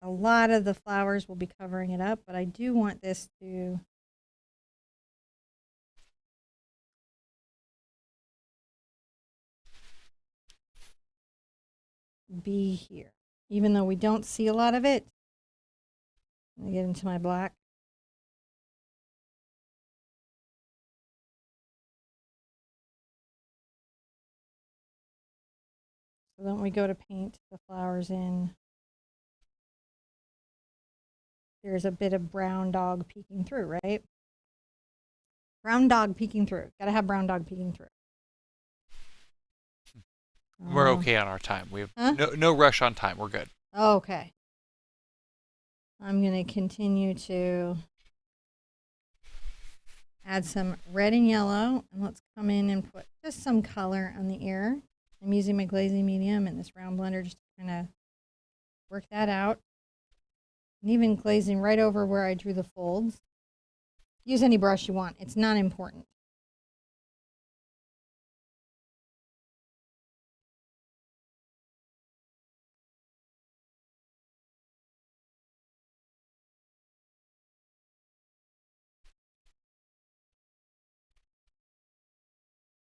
S2: A lot of the flowers will be covering it up, but I do want this to be here. Even though we don't see a lot of it, I'm gonna get into my black. So then we go to paint the flowers in. There's a bit of brown dog peeking through, right? Brown dog peeking through. Gotta have brown dog peeking through.
S1: We're okay on our time. We have no rush on time. We're good.
S2: Okay. I'm going to continue to add some red and yellow. And let's come in and put just some color on the ear. I'm using my glazing medium and this round blender just to kind of work that out. And even glazing right over where I drew the folds. Use any brush you want. It's not important.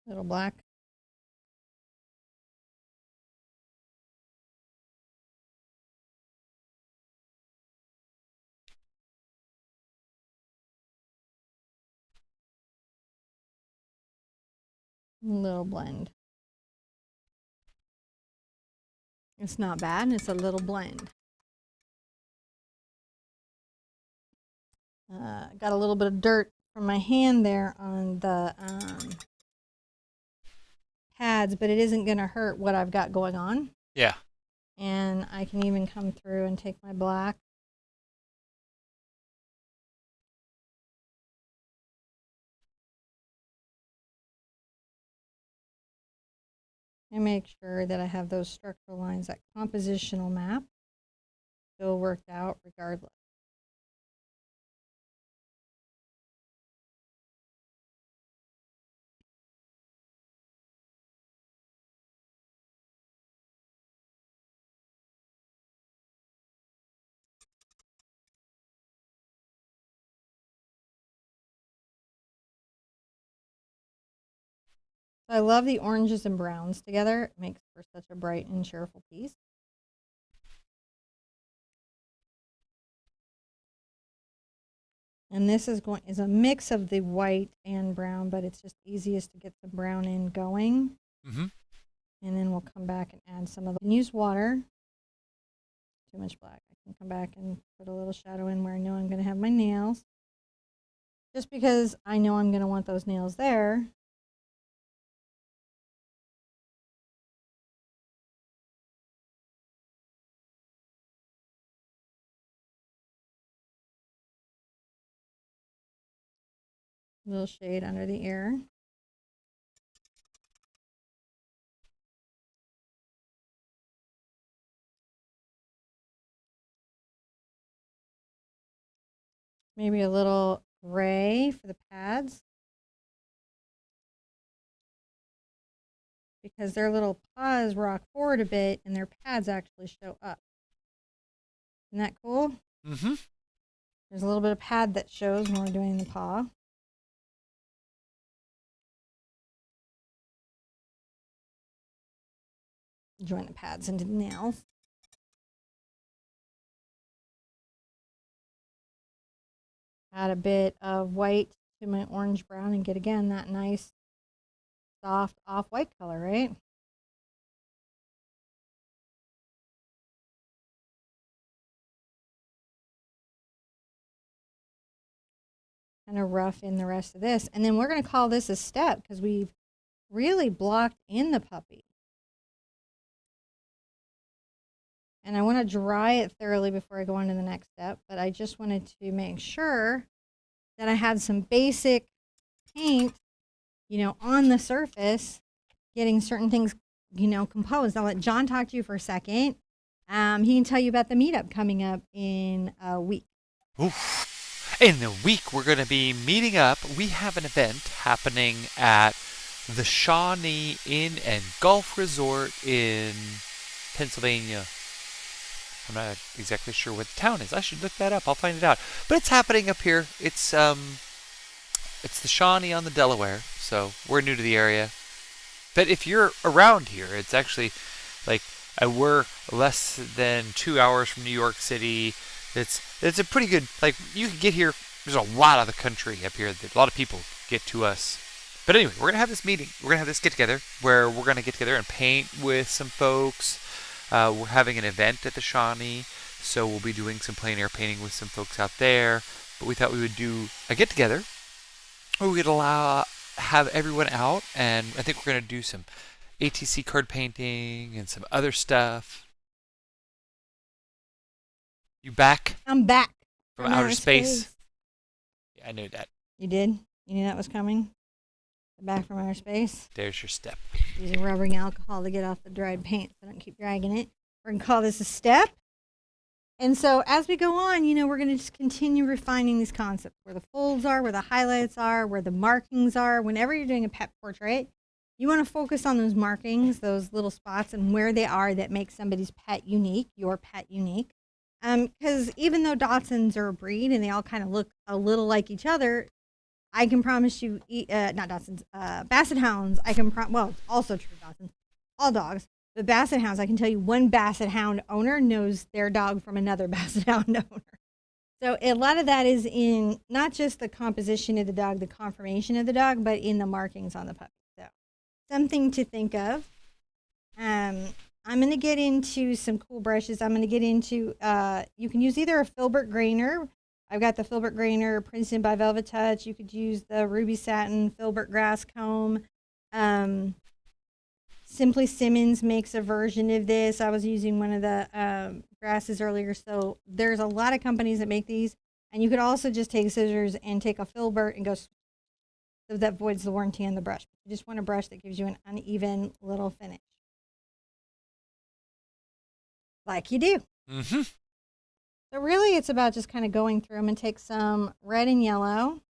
S2: Little black. Little blend. It's not bad. It's a little blend. Got a little bit of dirt from my hand there on the pads, but it isn't going to hurt what I've got going on.
S1: Yeah.
S2: And I can even come through and take my black. And make sure that I have those structural lines, that compositional map, still worked out regardless. I love the oranges and browns together. It makes for such a bright and cheerful piece. And this is a mix of the white and brown, but it's just easiest to get the brown in going. And then we'll come back and add some of the, and use water. Too much black. I can come back and put a little shadow in where I know I'm going to have my nails. Just because I know I'm going to want those nails there. A little shade under the ear. Maybe a little gray for the pads. Because their little paws rock forward a bit and their pads actually show up. Isn't that cool? There's a little bit of pad that shows when we're doing the paw. Join the pads into the nails. Add a bit of white to my orange brown and get again that nice soft off-white color, right? Kind of rough in the rest of this. And then we're going to call this a step because we've really blocked in the puppy. And I want to dry it thoroughly before I go on to the next step, but I just wanted to make sure that I had some basic paint, on the surface, getting certain things, composed. I'll let John talk to you for a second. He can tell you about the meetup coming up in a week.
S1: Ooh. In a week, we're going to be meeting up. We have an event happening at the Shawnee Inn and Golf Resort in Pennsylvania. I'm not exactly sure what the town is. I should look that up. I'll find it out. But it's happening up here. It's the Shawnee on the Delaware, so we're new to the area. But if you're around here, it's actually like we're less than 2 hours from New York City. It's a pretty good, like, you can get here. There's a lot of the country up here. A lot of people get to us. But anyway, we're going to have this meeting. We're going to have this get together where we're going to get together and paint with some folks. We're having an event at the Shawnee, so we'll be doing some plein air painting with some folks out there. But we thought we would do a get together where we'd have everyone out, and I think we're going to do some ATC card painting and some other stuff. You back?
S2: I'm back
S1: From outer space. Yeah, I knew that.
S2: You did? You knew that was coming? Back from outer space?
S1: There's your step.
S2: Using rubbering alcohol to get off the dried paint so I don't keep dragging it. We're going to call this a step. And so as we go on, we're going to just continue refining these concepts, where the folds are, where the highlights are, where the markings are. Whenever you're doing a pet portrait, you want to focus on those markings, those little spots, and where they are that make somebody's pet unique, your pet unique. Because even though Dachshunds are a breed and they all kind of look a little like each other, I can promise you, not Dachshunds, Basset Hounds, also true Dachshunds, all dogs, but Basset Hounds, I can tell you one Basset Hound owner knows their dog from another Basset Hound owner. So a lot of that is in not just the composition of the dog, the conformation of the dog, but in the markings on the puppy. So something to think of. I'm going to get into some cool brushes. I'm going to get into, you can use either a filbert grainer. I've got the filbert grainer Princeton by Velvet Touch. You could use the ruby satin filbert grass comb. Simply Simmons makes a version of this. I was using one of the grasses earlier. So there's a lot of companies that make these. And you could also just take scissors and take a filbert and go, so that voids the warranty on the brush. You just want a brush that gives you an uneven little finish. Like you do.
S1: Mm-hmm.
S2: So really it's about just kind of going through them and take some red and yellow.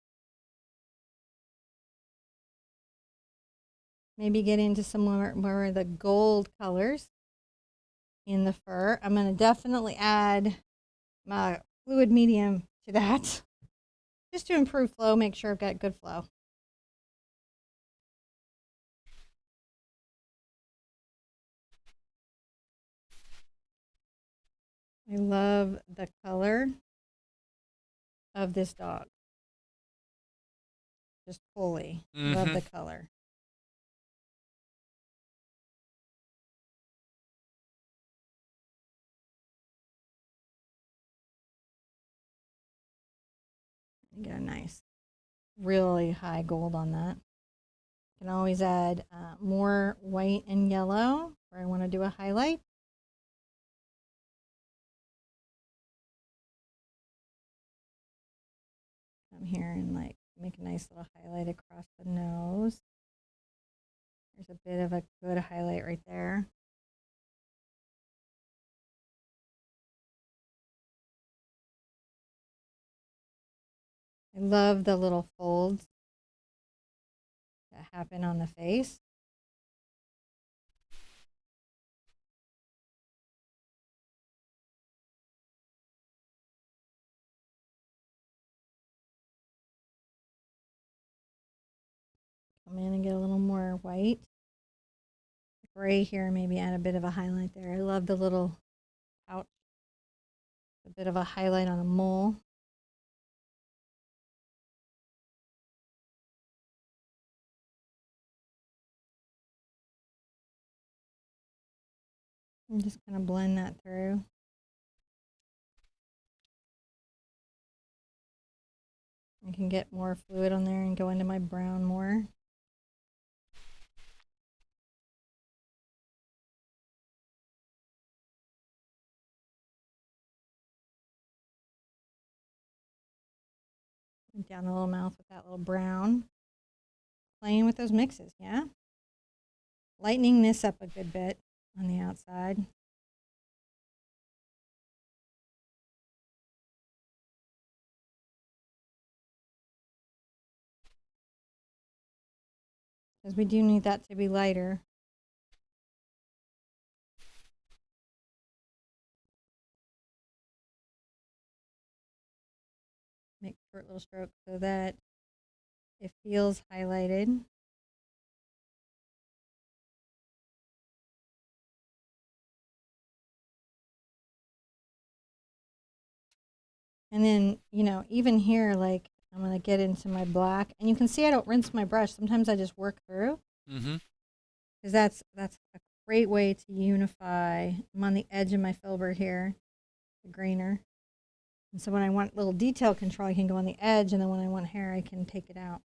S2: Maybe get into some more of the gold colors in the fur. I'm going to definitely add my fluid medium to that just to improve flow, make sure I've got good flow. I love the color of this dog. Just fully love the color. Get a nice, really high gold on that. You can always add more white and yellow where I want to do a highlight. I'm here and like make a nice little highlight across the nose. There's a bit of a good highlight right there. I love the little folds that happen on the face. Come in and get a little more white. Gray here, maybe add a bit of a highlight there. I love the little pouch. A bit of a highlight on a mole. I'm just going to blend that through. I can get more fluid on there and go into my brown more. Down the little mouth with that little brown. Playing with those mixes, yeah? Lightening this up a good bit on the outside. Because we do need that to be lighter. Make short little strokes so that it feels highlighted. And then, you know, even here, like, I'm going to get into my black. And you can see I don't rinse my brush. Sometimes I just work through.
S1: Mm-hmm.
S2: Because that's a great way to unify. I'm on the edge of my filbert here, the grainer. And so when I want little detail control, I can go on the edge. And then when I want hair, I can take it out.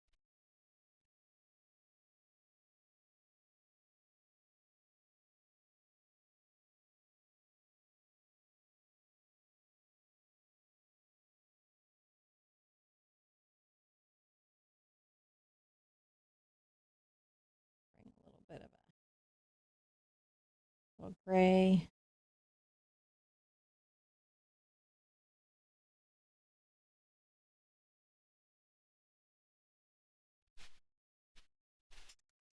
S2: Bring a little bit of a little gray.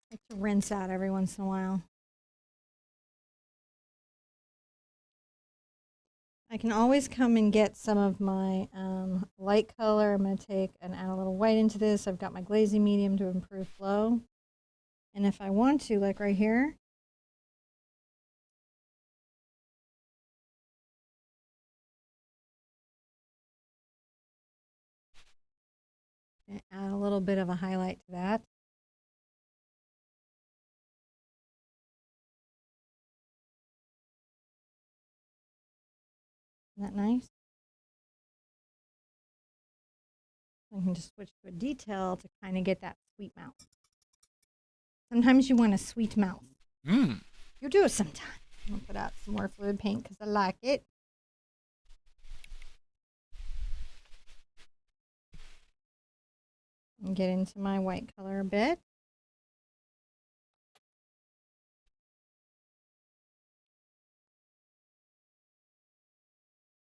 S2: I like to rinse out every once in a while. I can always come and get some of my light color. I'm going to take and add a little white into this. I've got my glazing medium to improve flow. And if I want to, like right here, add a little bit of a highlight to that. Isn't that nice? I can just switch to a detail to kind of get that sweet mouth. Sometimes you want a sweet mouth.
S1: Mm.
S2: You'll do it sometime. I'll put out some more fluid paint because I like it. And get into my white color a bit.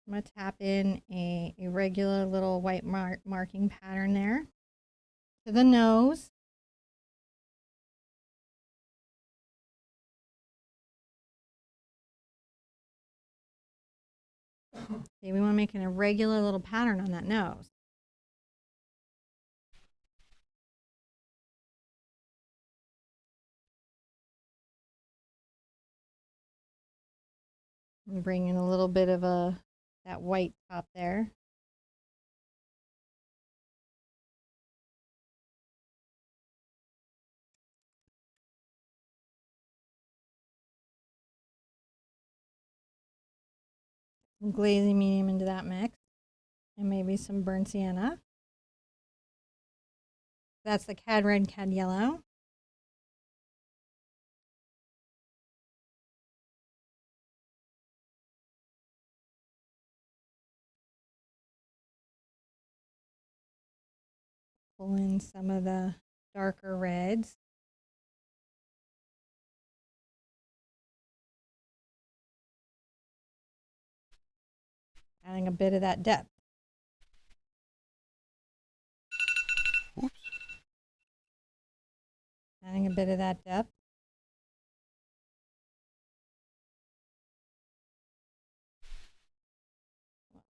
S2: I'm going to tap in a regular little white marking pattern there to the nose. See, we want to make an irregular little pattern on that nose. And bring in a little bit of that white top there. Some glazing medium into that mix. And maybe some burnt sienna. That's the cad red, cad yellow. Pull in some of the darker reds. Adding a bit of that depth.
S1: Oops.
S2: Adding a bit of that depth.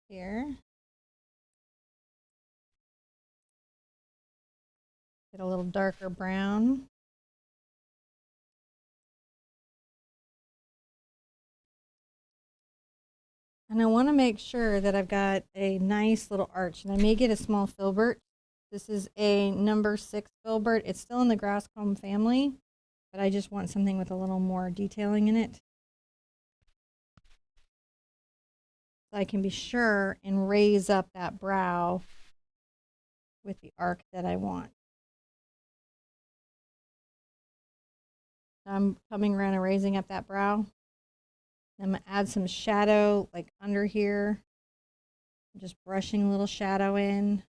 S2: Here. Get a little darker brown. And I want to make sure that I've got a nice little arch. And I may get a small filbert. This is a number 6 filbert. It's still in the grass comb family, but I just want something with a little more detailing in it. So I can be sure and raise up that brow with the arc that I want. So I'm coming around and raising up that brow. I'm going to add some shadow like under here. Just brushing a little shadow in.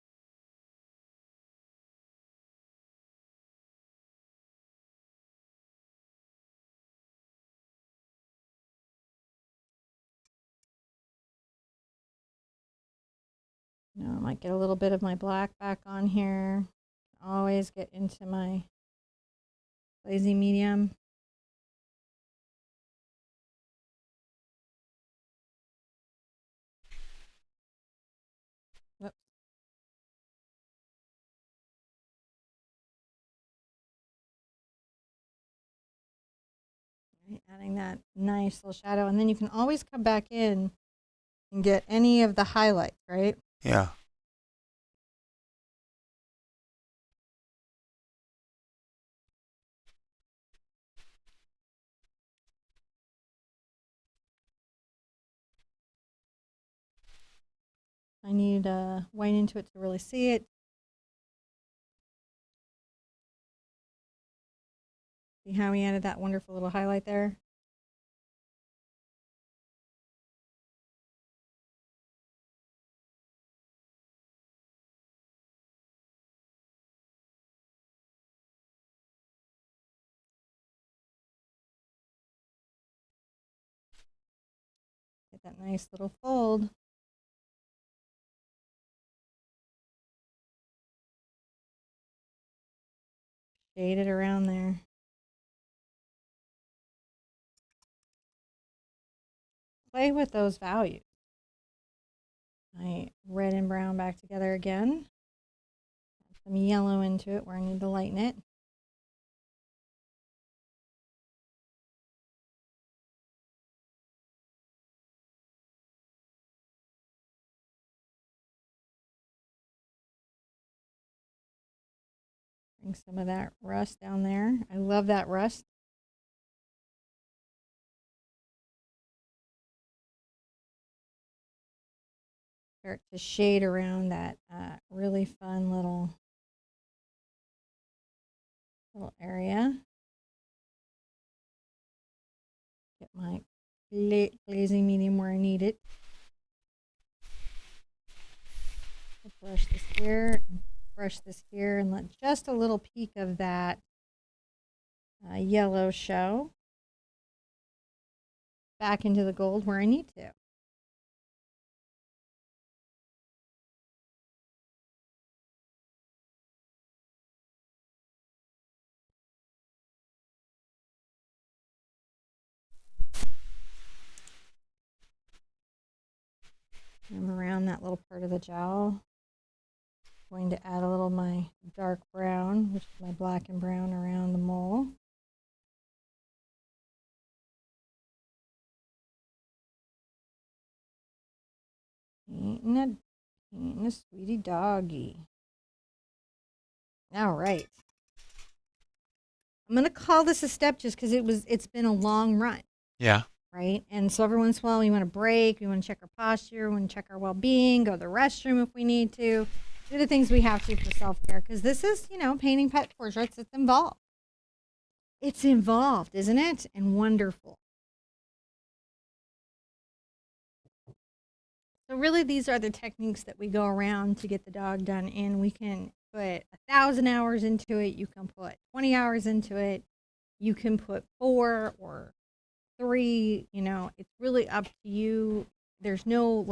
S2: I might get a little bit of my black back on here. Always get into my lazy medium. Whoops. Right, adding that nice little shadow. And then you can always come back in and get any of the highlights, right?
S1: Yeah.
S2: I need white into it to really see it. See how we added that wonderful little highlight there? Get that nice little fold. Shade it around there. Play with those values. My red and brown back together again. Add some yellow into it where I need to lighten it. Bring some of that rust down there. I love that rust. Start to shade around that really fun little area. Get my glazing medium where I need it. Brush this here, brush this here, and let just a little peek of that yellow show. Back into the gold where I need to. I'm around that little part of the jowl. Going to add a little of my dark brown, which is my black and brown around the mole. Painting a sweetie doggy. All right. I'm going to call this a step just because it's been a long run.
S1: Yeah.
S2: Right? And so every once in a while we want to break, we want to check our posture, we want to check our well-being, go to the restroom if we need to, do the things we have to for self-care. Because this is, painting pet portraits. It's involved. It's involved, isn't it? And wonderful. So really these are the techniques that we go around to get the dog done in. We can put 1,000 hours into it. You can put 20 hours into it. You can put 4 or 3, it's really up to you. There's no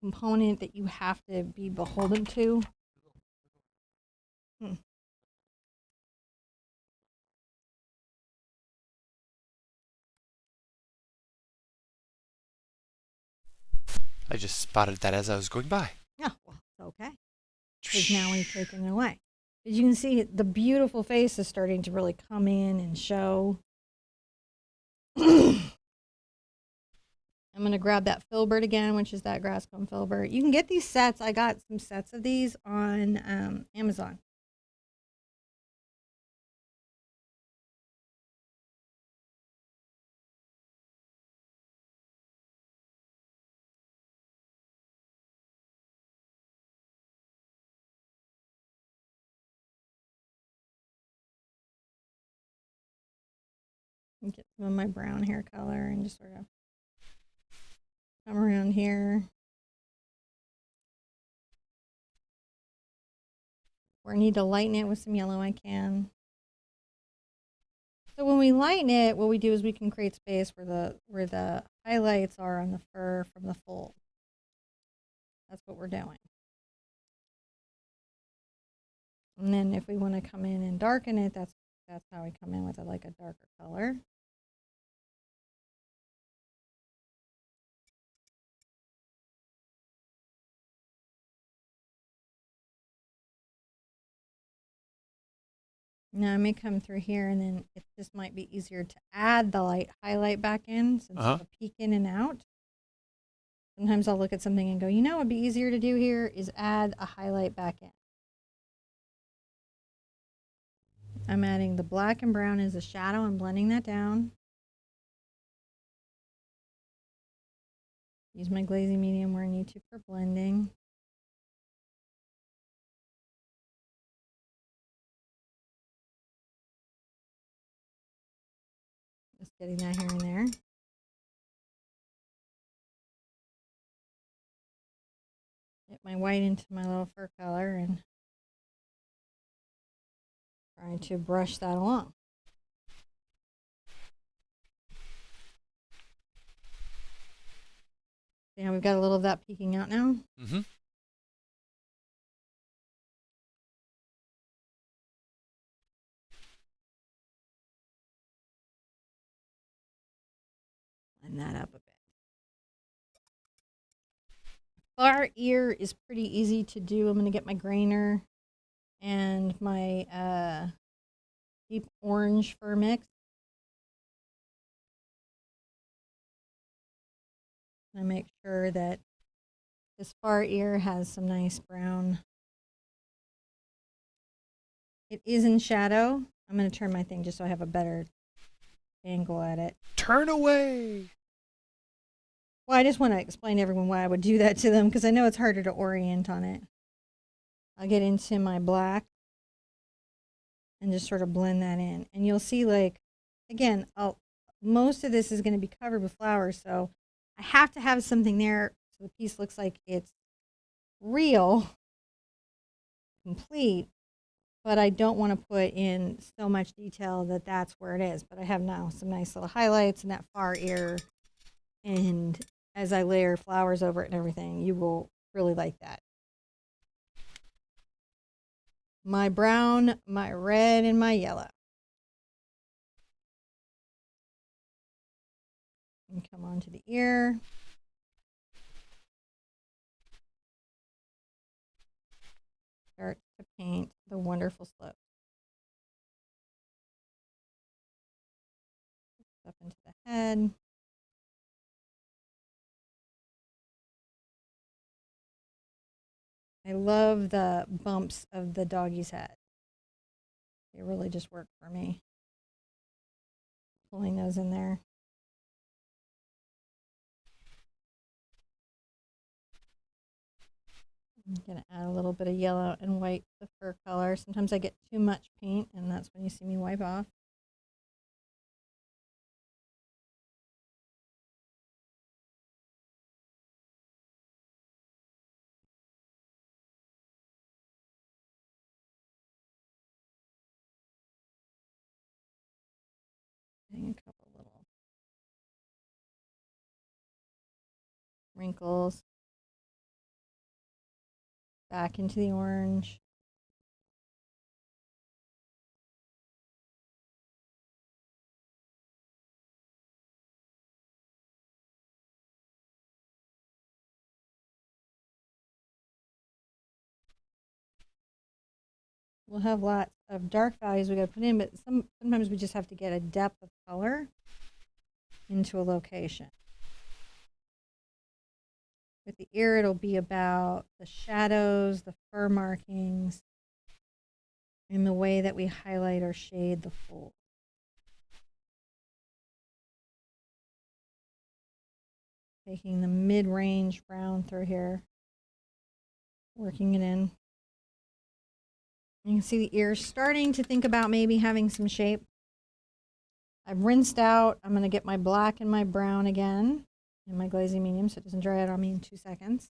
S2: component that you have to be beholden to.
S1: I just spotted that as I was going by.
S2: Yeah, well, it's okay. Because now we've taken it away. As you can see, the beautiful face is starting to really come in and show. I'm going to grab that filbert again, which is that grass comb filbert. You can get these sets. I got some sets of these on Amazon. And get some of my brown hair color and just sort of come around here. Or I need to lighten it with some yellow, I can. So when we lighten it, what we do is we can create space where the highlights are on the fur from the fold. That's what we're doing. And then if we want to come in and darken it, that's how we come in with like a darker color. Now I may come through here, and then it just might be easier to add the light highlight back in since it'll peek in and out. Sometimes I'll look at something and go, you know what would be easier to do here is add a highlight back in. I'm adding the black and brown as a shadow and blending that down. Use my glazing medium where I need to for blending. Just getting that here and there. Get my white into my little fur color and trying to brush that along. See how we've got a little of that peeking out now?
S1: Mm-hmm.
S2: Line that up a bit. Far ear is pretty easy to do. I'm going to get my grainer and my deep orange fur mix. I make sure that this far ear has some nice brown. It is in shadow. I'm going to turn my thing just so I have a better angle at it.
S1: Turn away.
S2: Well, I just want to explain to everyone why I would do that to them because I know it's harder to orient on it. I'll get into my black and just sort of blend that in. And you'll see, like, again, most of this is going to be covered with flowers, so I have to have something there so the piece looks like it's real, complete, but I don't want to put in so much detail that that's where it is. But I have now some nice little highlights in that far ear, and as I layer flowers over it and everything, you will really like that. My brown, my red, and my yellow. And come on to the ear. Start to paint the wonderful slope. Up into the head. I love the bumps of the doggy's head. They really just work for me. Pulling those in there. I'm going to add a little bit of yellow and white to the fur color. Sometimes I get too much paint, and that's when you see me wipe off. Getting a couple little wrinkles. Back into the orange. We'll have lots of dark values we got to put in, but sometimes we just have to get a depth of color into a location. With the ear, it'll be about the shadows, the fur markings, and the way that we highlight or shade the fold. Taking the mid-range brown through here, working it in. You can see the ears starting to think about maybe having some shape. I've rinsed out. I'm going to get my black and my brown again in my glazing medium so it doesn't dry out on me in 2 seconds.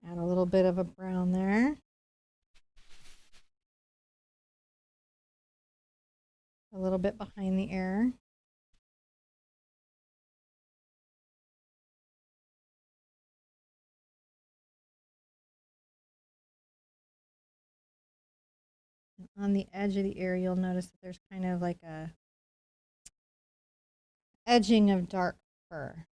S2: Add a little bit of a brown there. A little bit behind the ear. On the edge of the ear, you'll notice that there's kind of like a edging of dark fur.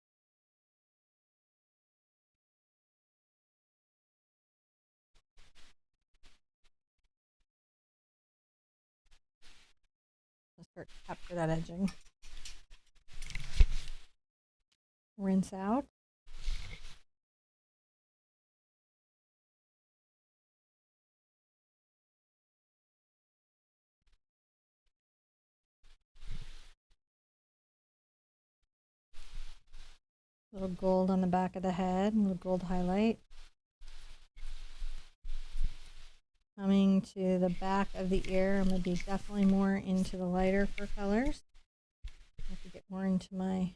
S2: Let's start to capture that edging. Rinse out. A little gold on the back of the head, a little gold highlight. Coming to the back of the ear, I'm going to be definitely more into the lighter fur colors. I have to get more into my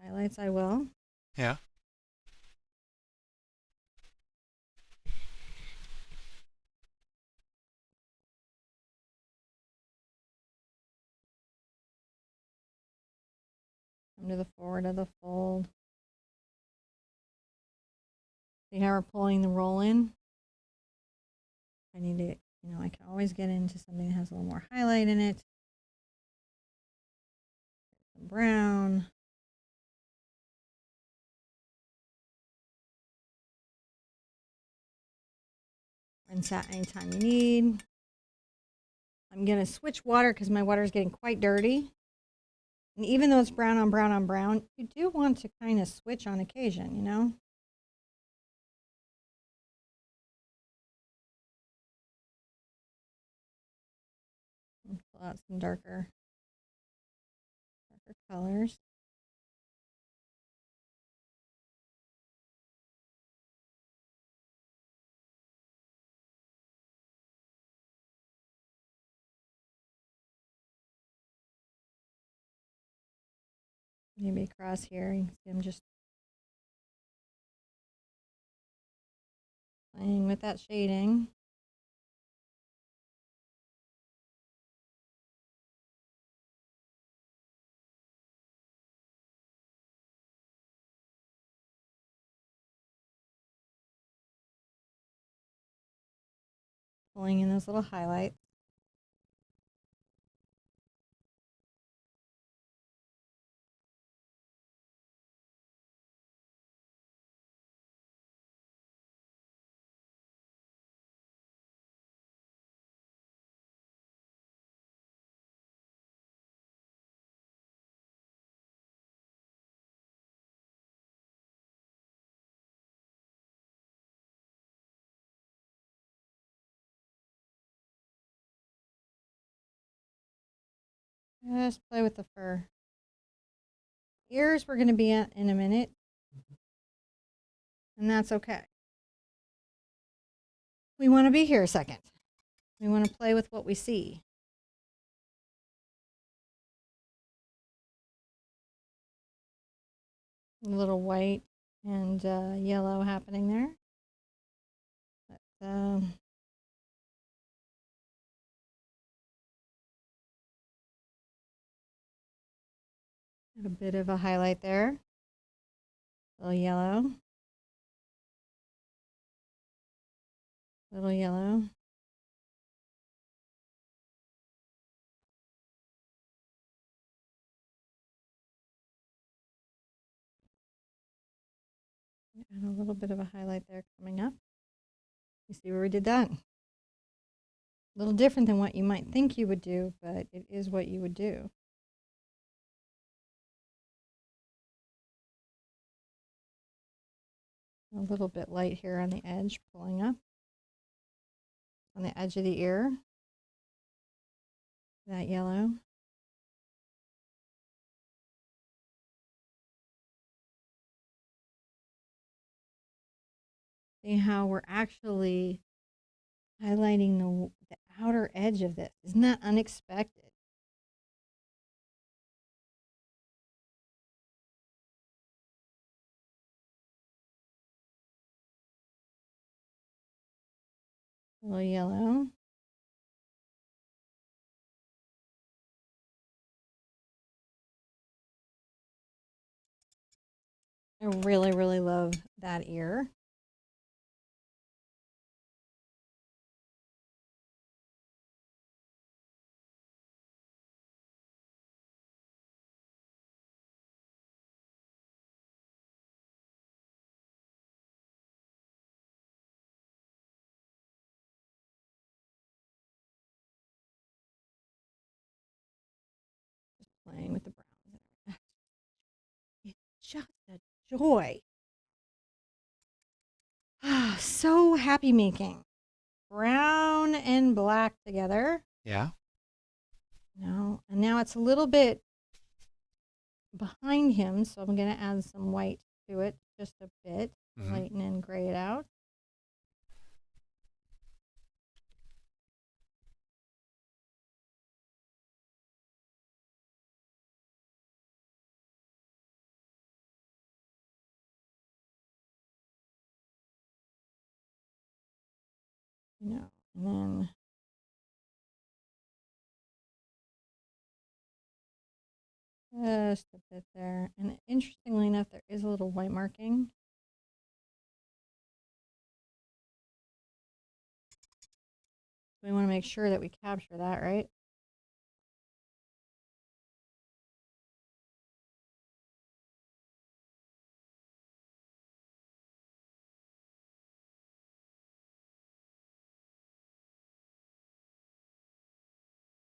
S2: highlights, I will.
S1: Yeah.
S2: Come to the forward of the fold. See how we're pulling the roll in? I need to, I can always get into something that has a little more highlight in it. Some brown. Rinse out anytime you need. I'm going to switch water because my water is getting quite dirty. And even though it's brown on brown on brown, you do want to kind of switch on occasion, you know? Pull out some darker colors. Maybe across here, you can see I'm just playing with that shading. Pulling in those little highlights. Just play with the fur. Ears we're going to be at in a minute. And that's okay. We want to be here a second. We want to play with what we see. A little white and yellow happening there. But, a bit of a highlight there. A little yellow. Little yellow. And a little bit of a highlight there coming up. You see where we did that? A little different than what you might think you would do, but it is what you would do. A little bit light here on the edge, pulling up. On the edge of the ear. That yellow. See how we're actually highlighting the outer edge of this. Isn't that unexpected? A little yellow. I really, really love that ear. Playing with the browns. It's just a joy. So happy making. Brown and black together.
S1: Yeah.
S2: No, and now it's a little bit behind him, so I'm going to add some white to it just a bit, lighten and gray it out. You know, and then just a bit there. And interestingly enough, there is a little white marking. We want to make sure that we capture that, right?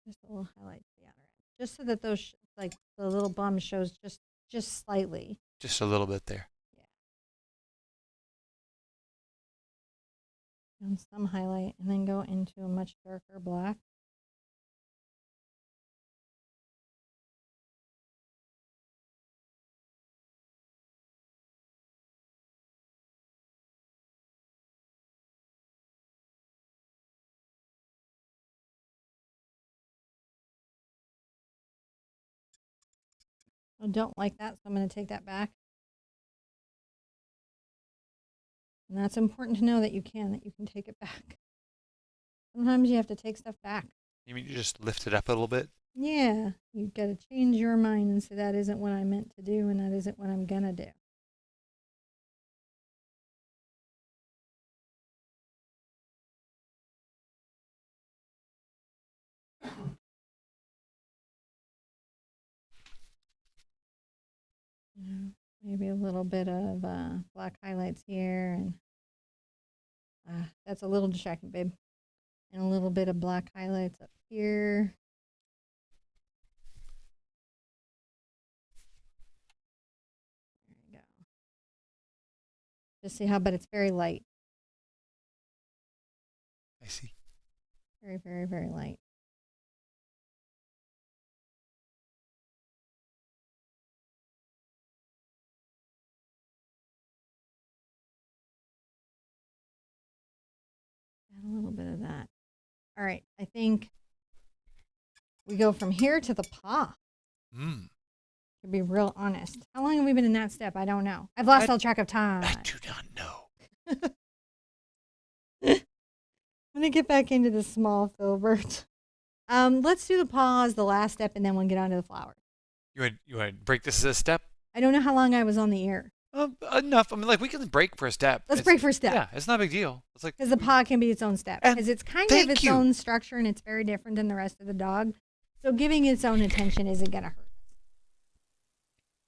S2: Just a little highlight to the outer edge, just so that those like the little bum shows just slightly.
S1: Just a little bit there.
S2: Yeah. And some highlight, and then go into a much darker black. I don't like that, so I'm going to take that back. And that's important to know that you can take it back. Sometimes you have to take stuff back.
S1: You mean you just lift it up a little bit?
S2: Yeah, you've got to change your mind and say that isn't what I meant to do and that isn't what I'm going to do. Maybe a little bit of black highlights here, and that's a little distracting, babe. And a little bit of black highlights up here. There you go. Just see how, but it's very light.
S1: I see.
S2: Very, very, very light. Add a little bit of that. All right, I think we go from here to the paw. To be real honest. How long have we been in that step? I don't know. I've lost all track of time.
S1: I do not know.
S2: I'm going to get back into the small filbert. Let's do the paw as the last step, and then we'll get on to the flowers.
S1: You want to break this as a step?
S2: I don't know how long I was on the ear.
S1: Enough. I mean, like, we can break for a step.
S2: Let's break for a step.
S1: Yeah, it's not a big deal. It's like,
S2: because the paw can be its own step. Because it's kind of its own structure, and it's very different than the rest of the dog. So giving its own attention isn't going to hurt.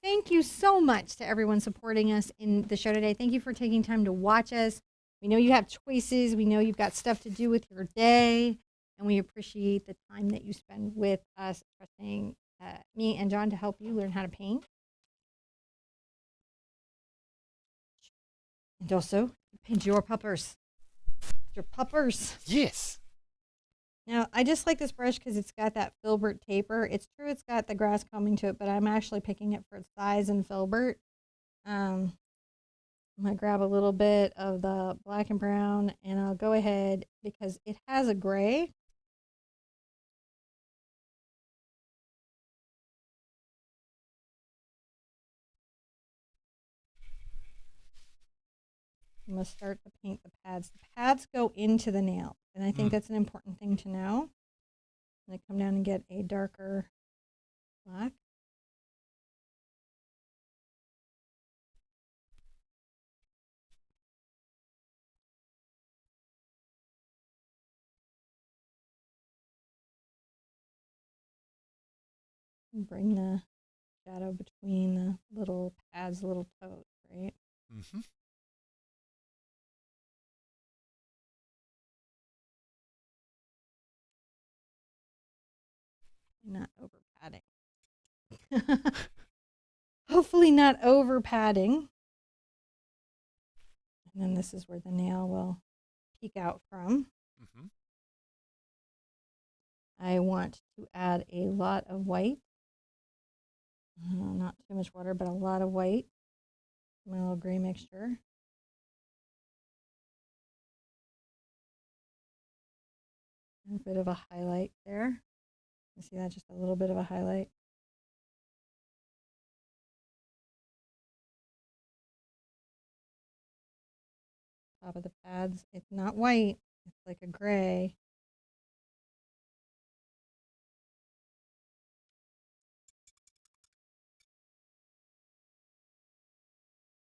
S2: Thank you so much to everyone supporting us in the show today. Thank you for taking time to watch us. We know you have choices. We know you've got stuff to do with your day. And we appreciate the time that you spend with us, trusting me and John to help you learn how to paint. And also, paint your puppers. Your puppers.
S1: Yes.
S2: Now, I just like this brush because it's got that filbert taper. It's true it's got the grass combing to it, but I'm actually picking it for its size and filbert. I'm going to grab a little bit of the black and brown, and I'll go ahead because it has a gray. I'm going to start to paint the pads. The pads go into the nail, and I think that's an important thing to know. I'm going to come down and get a darker black. And bring the shadow between the little pads, little toes, right?
S1: Mm-hmm.
S2: Not over padding. Hopefully not over padding. And then this is where the nail will peek out from.
S1: Mm-hmm.
S2: I want to add a lot of white. Not too much water, but a lot of white. My little gray mixture. A bit of a highlight there. You see that? Just a little bit of a highlight. Top of the pads. It's not white. It's like a gray.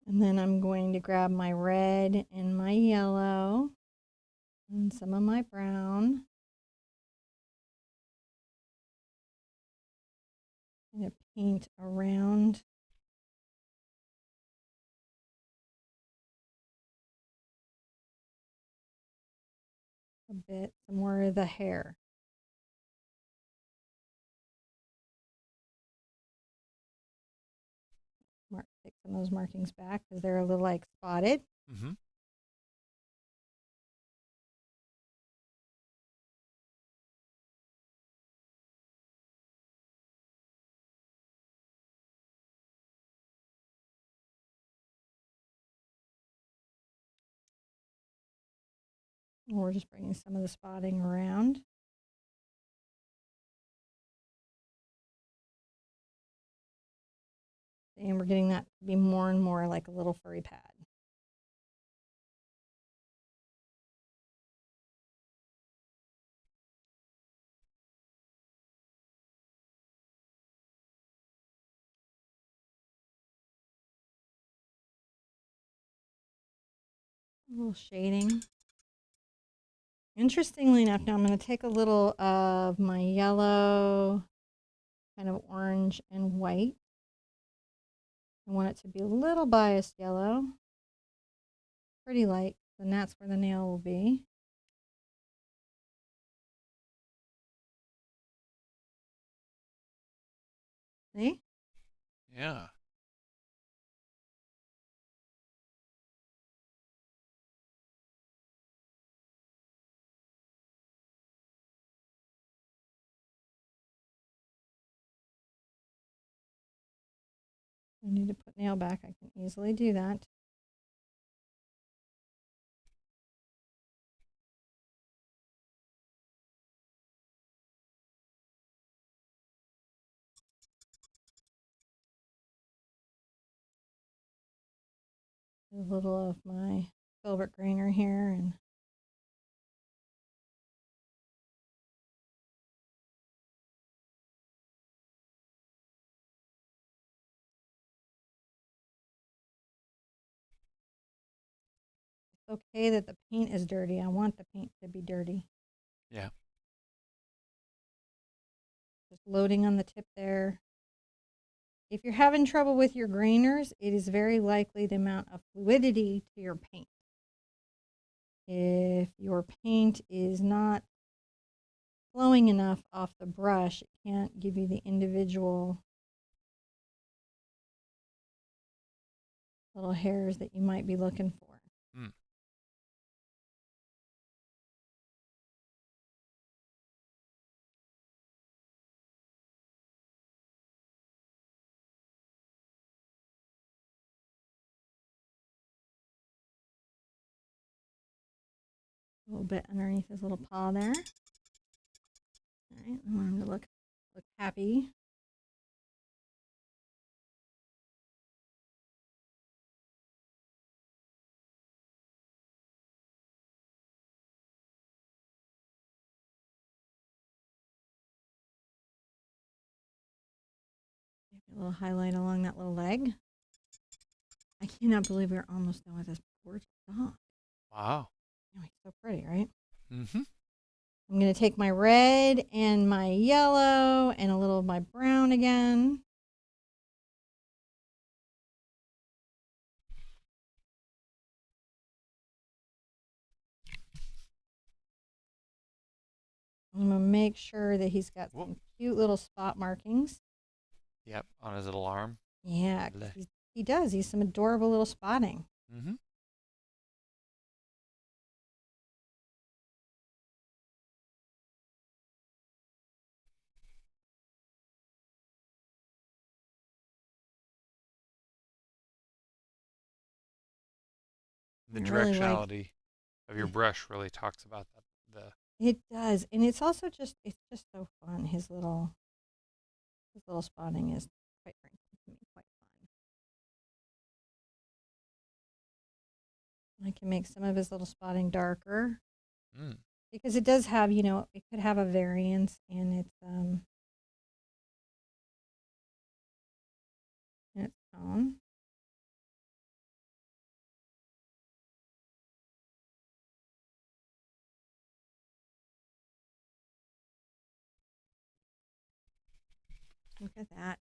S2: And then I'm going to grab my red and my yellow and some of my brown. I'm going to paint around a bit, some more of the hair. Take some of those markings back because they're a little like spotted.
S1: Mm-hmm.
S2: We're just bringing some of the spotting around. And we're getting that to be more and more like a little furry pad. A little shading. Interestingly enough, now I'm going to take a little of my yellow, kind of orange and white. I want it to be a little biased yellow, pretty light, and that's where the nail will be. See?
S1: Yeah.
S2: I need to put nail back. I can easily do that. A little of my filbert grainer here and it's okay that the paint is dirty. I want the paint to be dirty.
S1: Yeah.
S2: Just loading on the tip there. If you're having trouble with your grainers, it is very likely the amount of fluidity to your paint. If your paint is not flowing enough off the brush, it can't give you the individual little hairs that you might be looking for.
S1: Mm.
S2: A little bit underneath his little paw there. All right, I want him to look happy. Maybe a little highlight along that little leg. I cannot believe we're almost done with this gorgeous dog.
S1: Wow.
S2: Oh, he's so pretty, right?
S1: Mm-hmm.
S2: I'm going to take my red and my yellow and a little of my brown again. I'm going to make sure that he's got some cute little spot markings.
S1: Yep, on his little arm.
S2: Yeah, he does. He's some adorable little spotting.
S1: Mm-hmm. The directionality of your brush really talks about that.
S2: It does, and it's also just so fun. His little spotting is quite frankly to me quite fun. I can make some of his little spotting darker because it does have, it could have a variance in its tone. Look at that.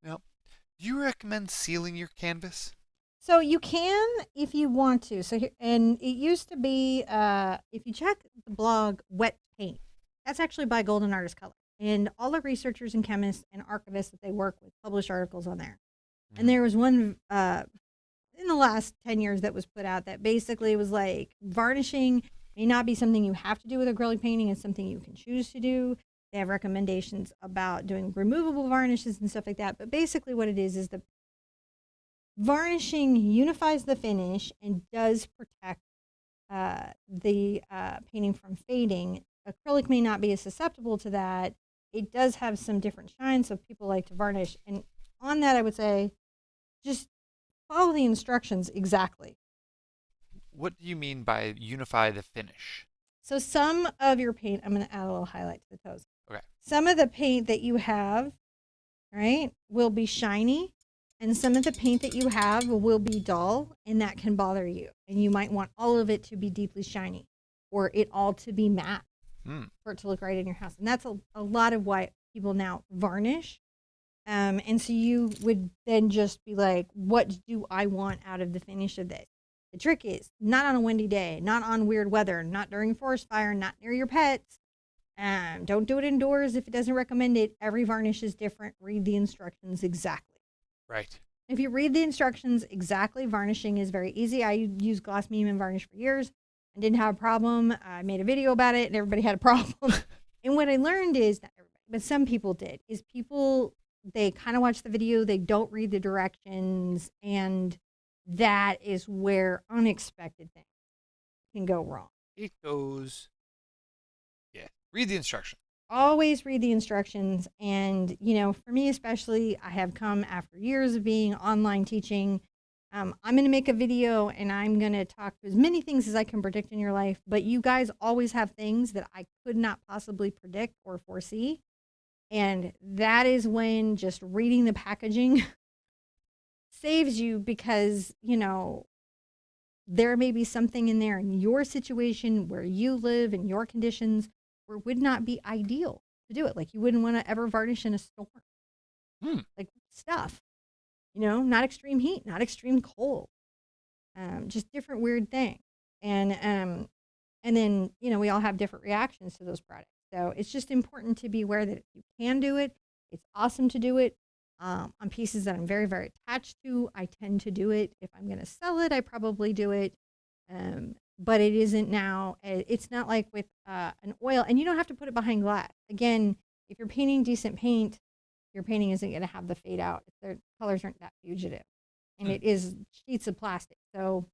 S1: Now, do you recommend sealing your canvas?
S2: So you can if you want to. So here, and it used to be, if you check the blog Wet Paint, that's actually by Golden Artist Color. And all the researchers and chemists and archivists that they work with publish articles on there. Mm-hmm. And there was one in the last 10 years that was put out that basically was like varnishing may not be something you have to do with acrylic painting. It's something you can choose to do. They have recommendations about doing removable varnishes and stuff like that. But basically what it is the varnishing unifies the finish and does protect the painting from fading. Acrylic may not be as susceptible to that. It does have some different shines, so people like to varnish. And on that, I would say just follow the instructions exactly.
S1: What do you mean by unify the finish?
S2: So some of your paint, I'm going to add a little highlight to the toes.
S1: Okay.
S2: Some of the paint that you have, right, will be shiny, and some of the paint that you have will be dull, and that can bother you. And you might want all of it to be deeply shiny, or it all to be matte for it to look right in your house. And that's a lot of why people now varnish. And so you would then just be like, what do I want out of the finish of this? The trick is not on a windy day, not on weird weather, not during forest fire, not near your pets. Don't do it indoors if it doesn't recommend it. Every varnish is different. Read the instructions exactly.
S1: Right.
S2: If you read the instructions exactly, varnishing is very easy. I used glass medium and varnish for years and didn't have a problem. I made a video about it and everybody had a problem. And what I learned is, not everybody, but some people did, is they kind of watch the video, they don't read the directions, and that is where unexpected things can go wrong.
S1: It goes, read the instructions.
S2: Always read the instructions. And, for me especially, I have come after years of being online teaching. I'm going to make a video and I'm going to talk to as many things as I can predict in your life. But you guys always have things that I could not possibly predict or foresee. And that is when just reading the packaging saves you, because, there may be something in there in your situation where you live in your conditions where it would not be ideal to do it. Like you wouldn't want to ever varnish in a storm. Like stuff, not extreme heat, not extreme cold, just different weird things. And then, we all have different reactions to those products. So it's just important to be aware that if you can do it, it's awesome to do it. On pieces that I'm very, very attached to, I tend to do it. If I'm going to sell it, I probably do it. But it isn't now. It's not like with an oil, and you don't have to put it behind glass. Again, if you're painting decent paint, your painting isn't going to have the fade out. Their colors aren't that fugitive. and it is sheets of plastic. So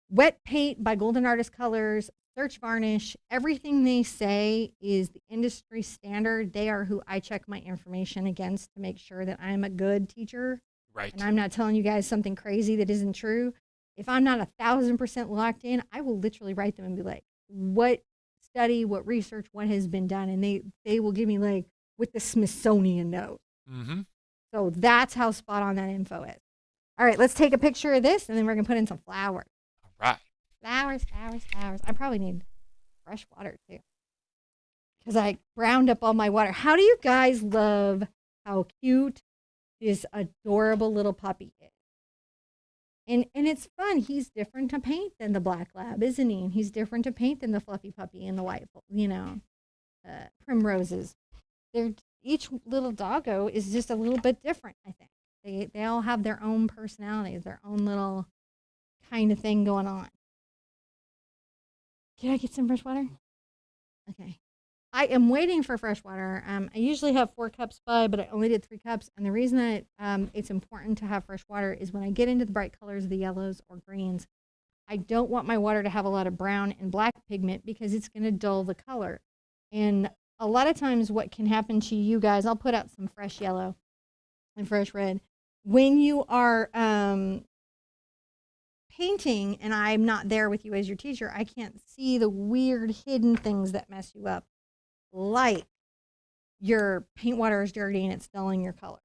S2: wet paint by Golden Artist Colors, Search Varnish, everything they say is the industry standard. They are who I check my information against to make sure that I'm a good teacher.
S1: Right.
S2: And I'm not telling you guys something crazy that isn't true. If I'm not 1,000% locked in, I will literally write them and be like, what study, what research, what has been done? And they will give me like with the Smithsonian note.
S1: Mm-hmm.
S2: So that's how spot on that info is. All right, let's take a picture of this and then we're going to put in some flowers.
S1: All right.
S2: Flowers, flowers, flowers. I probably need fresh water too. Because I browned up all my water. How do you guys love how cute this adorable little puppy is? And it's fun. He's different to paint than the black lab, isn't he? And he's different to paint than the fluffy puppy and the white, primroses. They're each little doggo is just a little bit different, I think. They all have their own personalities, their own little kind of thing going on. Can I get some fresh water? Okay. I am waiting for fresh water. I usually have 4 cups by, but I only did 3 cups. And the reason that it's important to have fresh water is when I get into the bright colors, the yellows or greens, I don't want my water to have a lot of brown and black pigment because it's going to dull the color. And a lot of times what can happen to you guys, I'll put out some fresh yellow and fresh red. When you are painting and I'm not there with you as your teacher, I can't see the weird hidden things that mess you up. Like your paint water is dirty and it's dulling your color.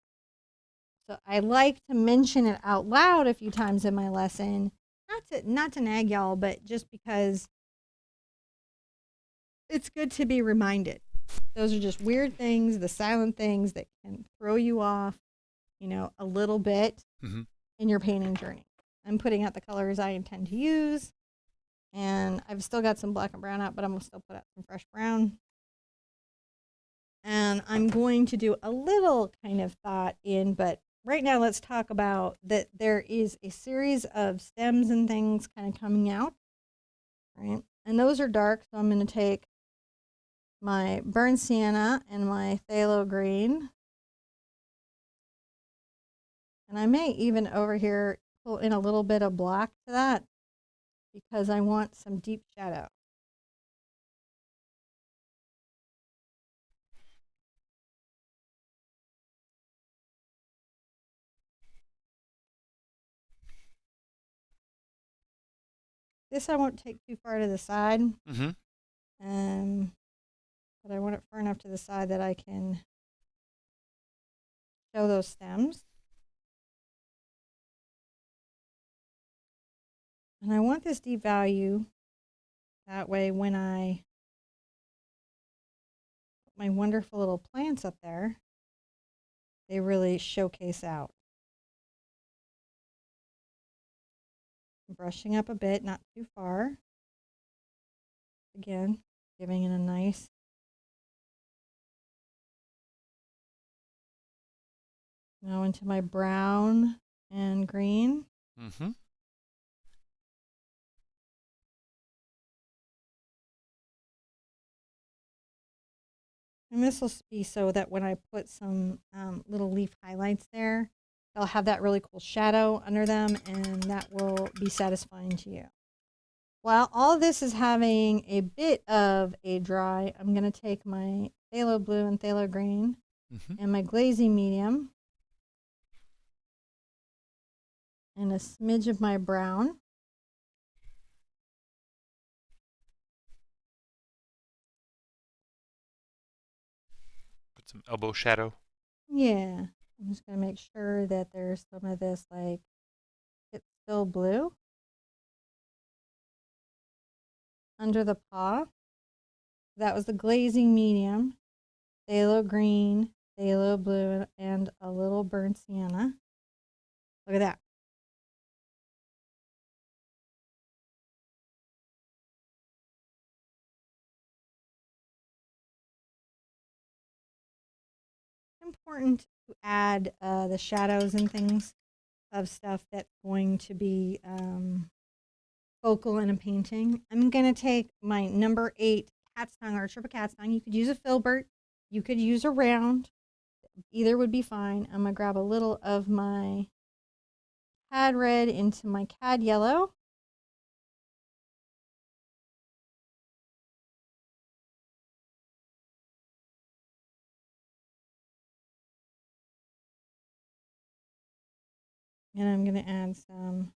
S2: So I like to mention it out loud a few times in my lesson, not to nag y'all, but just because it's good to be reminded. Those are just weird things, the silent things that can throw you off, a little bit in your painting journey. I'm putting out the colors I intend to use, and I've still got some black and brown out, but I'm going to still put out some fresh brown. And I'm going to do a little kind of thought in, but right now let's talk about that there is a series of stems and things kind of coming out, right? And those are dark, so I'm going to take my burnt sienna and my phthalo green. And I may even over here pull in a little bit of black to that because I want some deep shadow. This I won't take too far to the side. But I want it far enough to the side that I can show those stems. And I want this deep value. That way when I put my wonderful little plants up there, they really showcase out. Brushing up a bit, not too far. Again, giving it a nice now into my brown and green. And this will be so that when I put some little leaf highlights there, they'll have that really cool shadow under them, and that will be satisfying to you. While all of this is having a bit of a dry, I'm going to take my phthalo blue and phthalo green and my glazing medium and a smidge of my brown.
S1: Put some elbow shadow.
S2: Yeah. I'm just going to make sure that there's some of this, like, it's still blue under the paw. That was the glazing medium, phthalo green, phthalo blue, and a little burnt sienna. Look at that. Important to add the shadows and things of stuff that's going to be focal in a painting. I'm going to take my number 8 cat's tongue, Art Sherpa cat's tongue. You could use a filbert. You could use a round. Either would be fine. I'm going to grab a little of my cad red into my cad yellow. And I'm going to add some,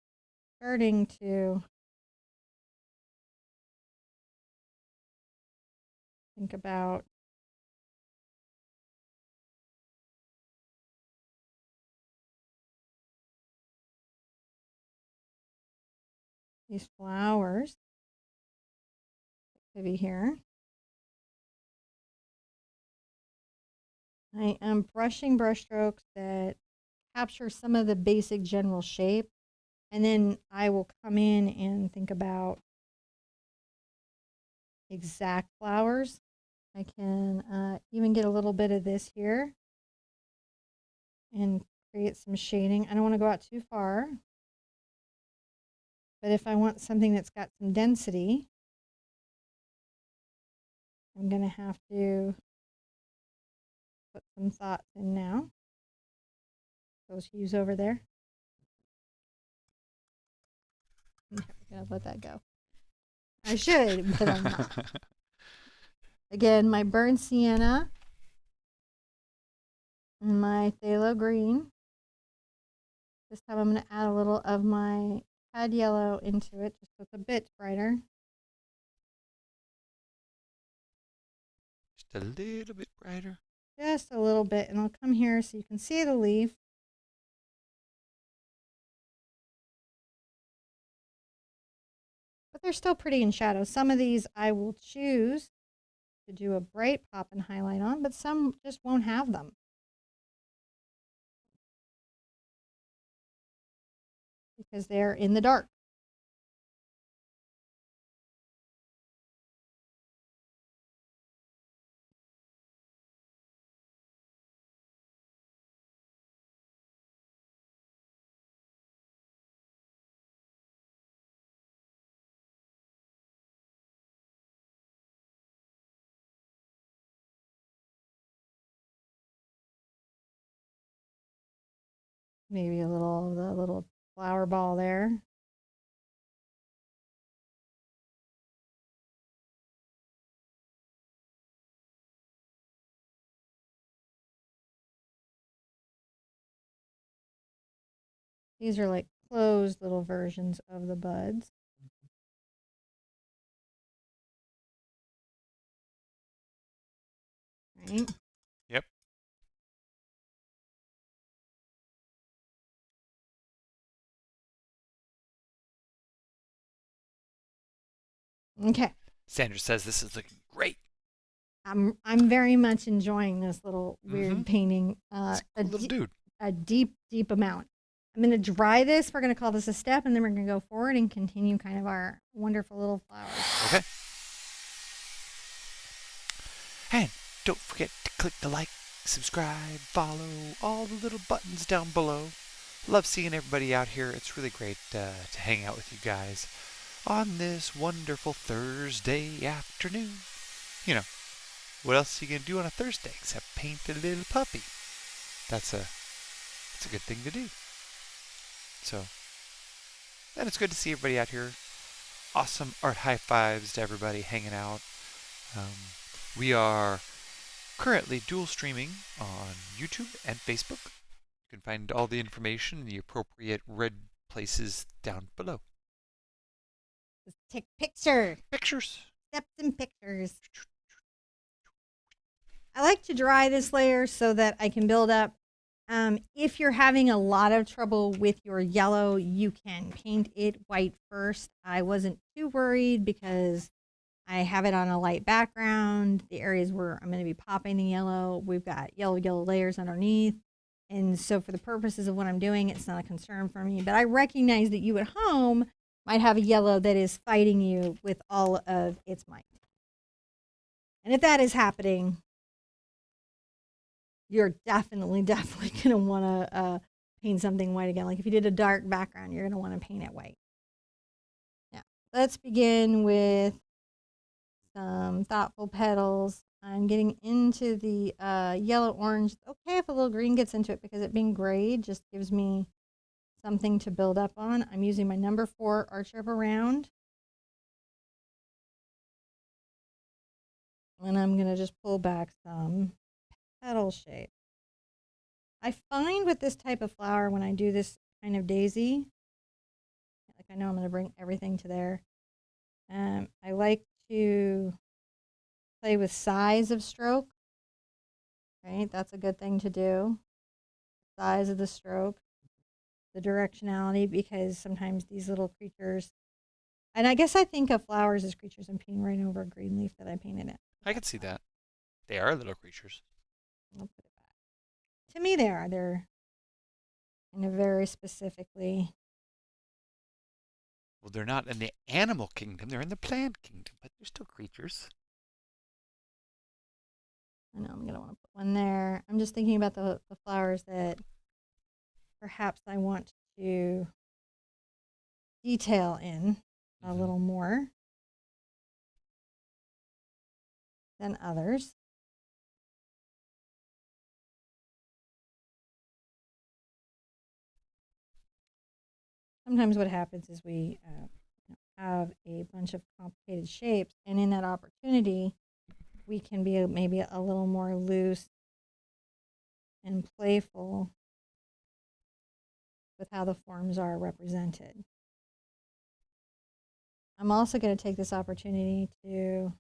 S2: starting to think about these flowers that could be here. I am brushing brush strokes that capture some of the basic general shape, and then I will come in and think about exact flowers. I can even get a little bit of this here and create some shading. I don't want to go out too far, but if I want something that's got some density, I'm going to have to put some thoughts in now. Those hues over there. I'm going to let that go. I should, but I'm not. Again, my burnt sienna and my phthalo green. This time I'm going to add a little of my cad yellow into it, just so it's a bit brighter.
S1: Just a little bit brighter.
S2: Just a little bit, and I'll come here so you can see the leaf. But they're still pretty in shadow. Some of these I will choose to do a bright pop and highlight on, but some just won't have them. Because they're in the dark. Maybe a little of the little flower ball there. These are like closed little versions of the buds. Right?
S1: Yep.
S2: Okay.
S1: Sandra says this is looking great.
S2: I'm very much enjoying this little weird painting.
S1: It's a cool little dude.
S2: A deep amount. I'm going to dry this. We're going to call this a step, and then we're going to go forward and continue kind of our wonderful little flowers.
S1: Okay. And don't forget to click the like, subscribe, follow, all the little buttons down below. Love seeing everybody out here. It's really great to hang out with you guys on this wonderful Thursday afternoon. You know, what else are you going to do on a Thursday except paint a little puppy? That's a good thing to do. So, and it's good to see everybody out here. Awesome art high fives to everybody hanging out. We are currently dual streaming on YouTube and Facebook. You can find all the information in the appropriate red places down below.
S2: Let's take pictures.
S1: Pictures.
S2: Steps and pictures. I like to dry this layer so that I can build up. If you're having a lot of trouble with your yellow, you can paint it white first. I wasn't too worried because I have it on a light background. The areas where I'm going to be popping the yellow, we've got yellow layers underneath. And so for the purposes of what I'm doing, it's not a concern for me. But I recognize that you at home might have a yellow that is fighting you with all of its might. And if that is happening, you're definitely going to want to paint something white again. Like if you did a dark background, you're going to want to paint it white. Now, let's begin with some thoughtful petals. I'm getting into the yellow-orange. Okay if a little green gets into it because it being gray just gives me something to build up on. I'm using my number 4 Art Sherpa round. And I'm going to just pull back some petal shape. I find with this type of flower, when I do this kind of daisy, like I know I'm going to bring everything to there. I like to play with size of stroke, right? That's a good thing to do. Size of the stroke, the directionality, because sometimes these little creatures, and I guess I think of flowers as creatures. I'm painting right over a green leaf that I painted it.
S1: I can see that. They are little creatures.
S2: I'll put it back. To me, they are. They're in a very specifically.
S1: Well, they're not in the animal kingdom. They're in the plant kingdom, but they're still creatures.
S2: I know I'm going to want to put one there. I'm just thinking about the flowers that perhaps I want to detail in a little more than others. Sometimes what happens is we have a bunch of complicated shapes, and in that opportunity, we can be maybe a little more loose and playful with how the forms are represented. I'm also going to take this opportunity to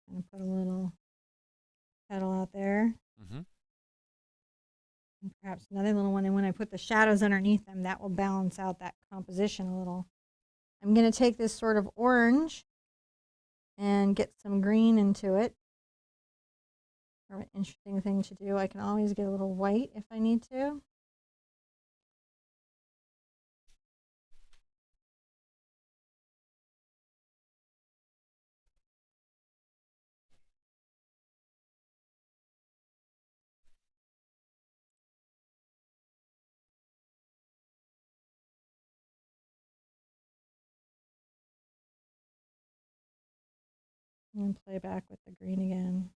S2: kind of put a little petal out there. And perhaps another little one, and when I put the shadows underneath them, that will balance out that composition a little. I'm going to take this sort of orange and get some green into it. An interesting thing to do. I can always get a little white if I need to. And play back with the green again.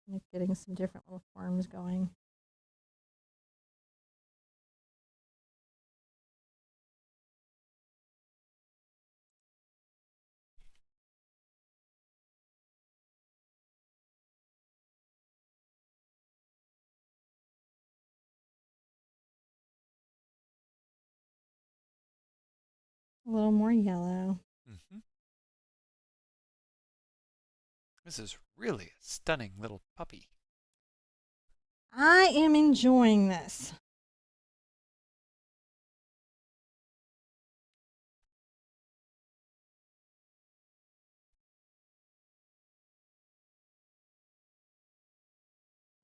S2: And getting some different little forms going. A little more yellow.
S1: This is really a stunning little puppy.
S2: I am enjoying this.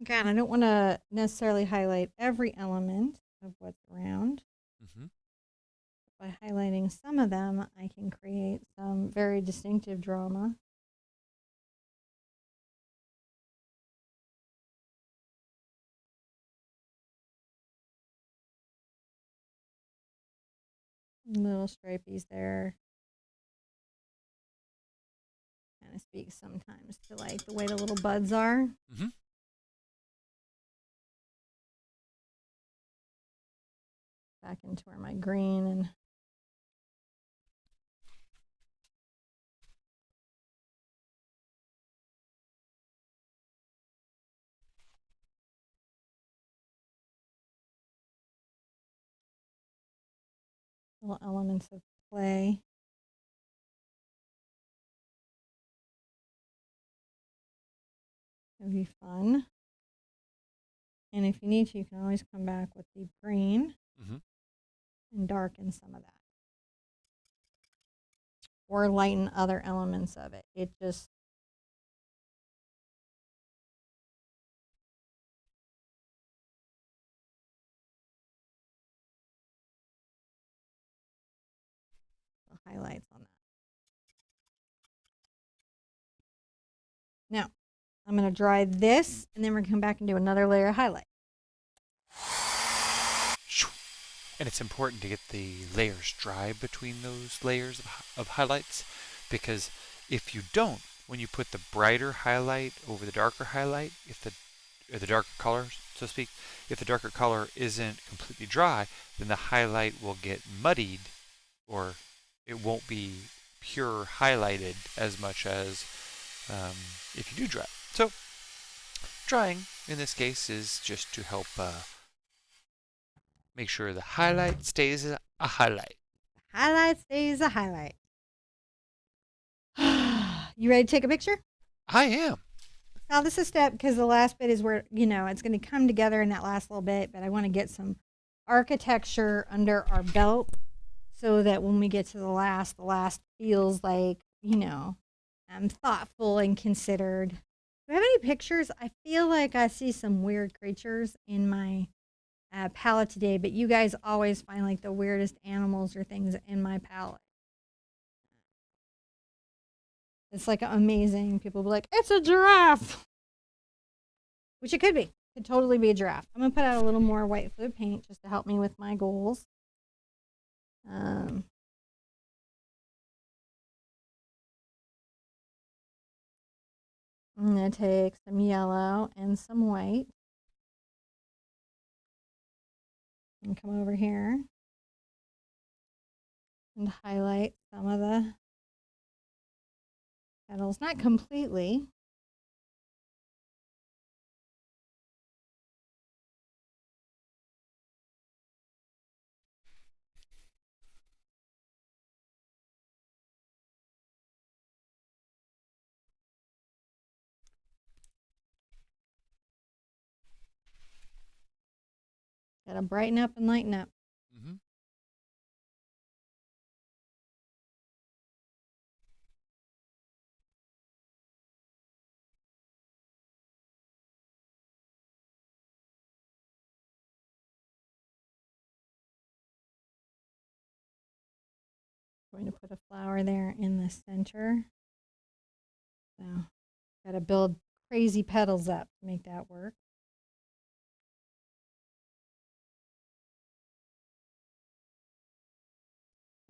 S2: Again, I don't want to necessarily highlight every element of what's around. By highlighting some of them, I can create some very distinctive drama. Little stripies there. Kind of speaks sometimes to like the way the little buds are. Back into where my green and little elements of play. It'll be fun. And if you need to, you can always come back with the green and darken some of that. Or lighten other elements of it. It just highlights on that. Now, I'm going to dry this, and then we're going to come back and do another layer of highlight.
S1: And it's important to get the layers dry between those layers of highlights, because if you don't, when you put the brighter highlight over the darker highlight, if the or the darker color, so to speak, if the darker color isn't completely dry, then the highlight will get muddied, or it won't be pure highlighted as much as if you do dry. So drying in this case is just to help make sure the highlight stays a highlight.
S2: Highlight stays a highlight. You ready to take a picture?
S1: I am.
S2: Now this is step because the last bit is where, it's going to come together in that last little bit, but I want to get some architecture under our belt so that when we get to the last feels like, thoughtful and considered. Do you have any pictures? I feel like I see some weird creatures in my palette today, but you guys always find like the weirdest animals or things in my palette. It's like amazing. People will be like, it's a giraffe. Which it could be. It could totally be a giraffe. I'm going to put out a little more white fluid paint just to help me with my goals. I'm going to take some yellow and some white. And come over here and highlight some of the petals. Not completely. Got to brighten up and lighten up.
S1: Mm-hmm.
S2: Going to put a flower there in the center. So, got to build crazy petals up to make that work.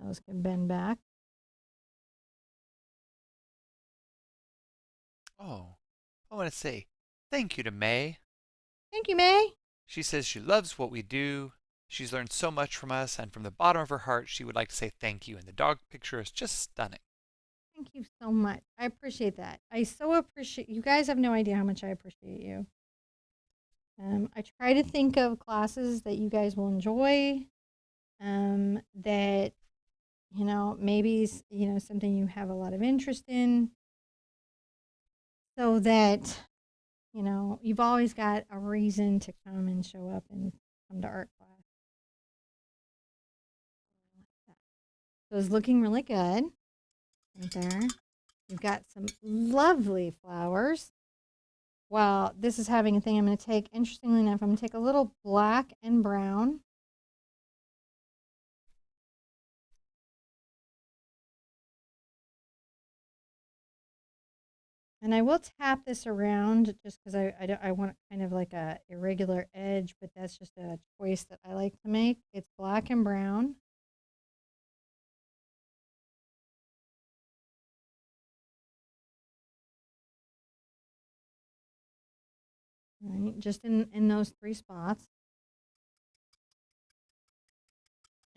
S2: Those can bend back.
S1: Oh, I want to say thank you to May.
S2: Thank you, May.
S1: She says she loves what we do. She's learned so much from us, and from the bottom of her heart, she would like to say thank you. And the dog picture is just stunning.
S2: Thank you so much. I appreciate that. I so appreciate you guys have no idea how much I appreciate you. I try to think of classes that you guys will enjoy. That maybe something you have a lot of interest in, so that you've always got a reason to come and show up and come to art class. So it's looking really good right there. You've got some lovely flowers. Well, this is having a thing. I'm going to take, interestingly enough, I'm going to take a little black and brown. And I will tap this around just because I want kind of like a irregular edge, but that's just a choice that I like to make. It's black and brown. Right, just in those three spots.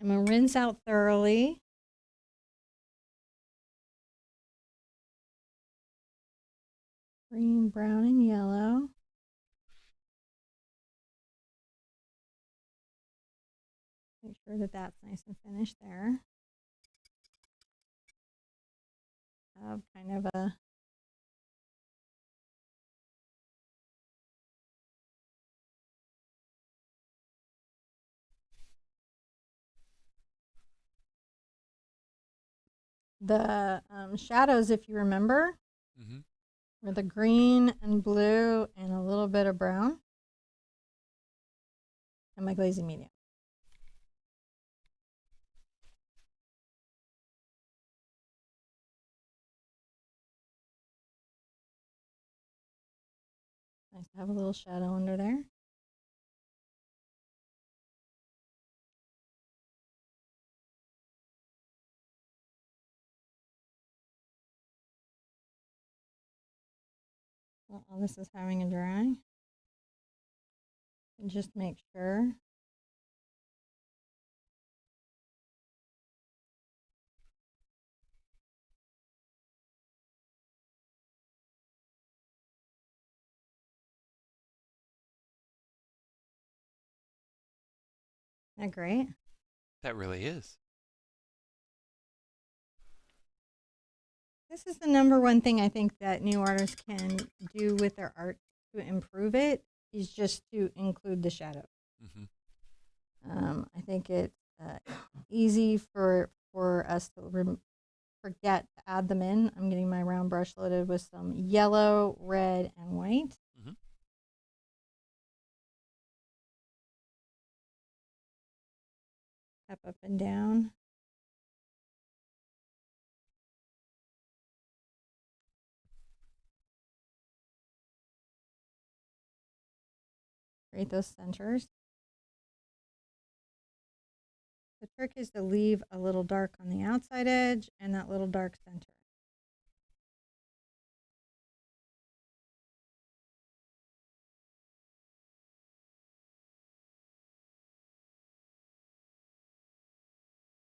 S2: I'm going to rinse out thoroughly. Green, brown, and yellow. Make sure that that's nice and finished there. Have kind of a the shadows, if you remember, were the green and blue and a little bit of brown. And my glazing medium. Nice to have a little shadow under there. This is having a dry. And just make sure. Isn't that great?
S1: That really is.
S2: This is the number one thing I think that new artists can do with their art to improve it is just to include the shadow.
S1: Mm-hmm.
S2: I think it's easy for us to forget to add them in. I'm getting my round brush loaded with some yellow, red, and white.
S1: Mm-hmm.
S2: Tap up and down. Create those centers. The trick is to leave a little dark on the outside edge and that little dark center.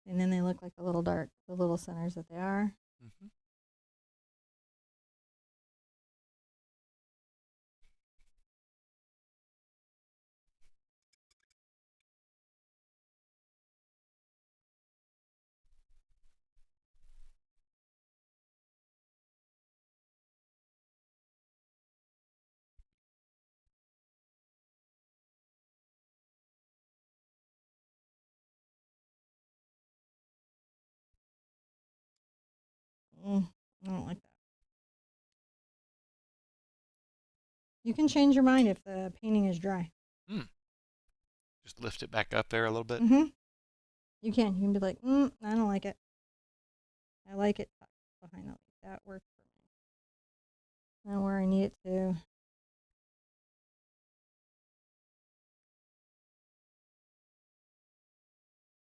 S2: And then they look like the little dark, the little centers that they are.
S1: Mm-hmm.
S2: I don't like that. You can change your mind if the painting is dry.
S1: Just lift it back up there a little bit.
S2: Mm-hmm. You can. You can be like, I don't like it. I like it behind the leaf. That works for me. Not where I need it to.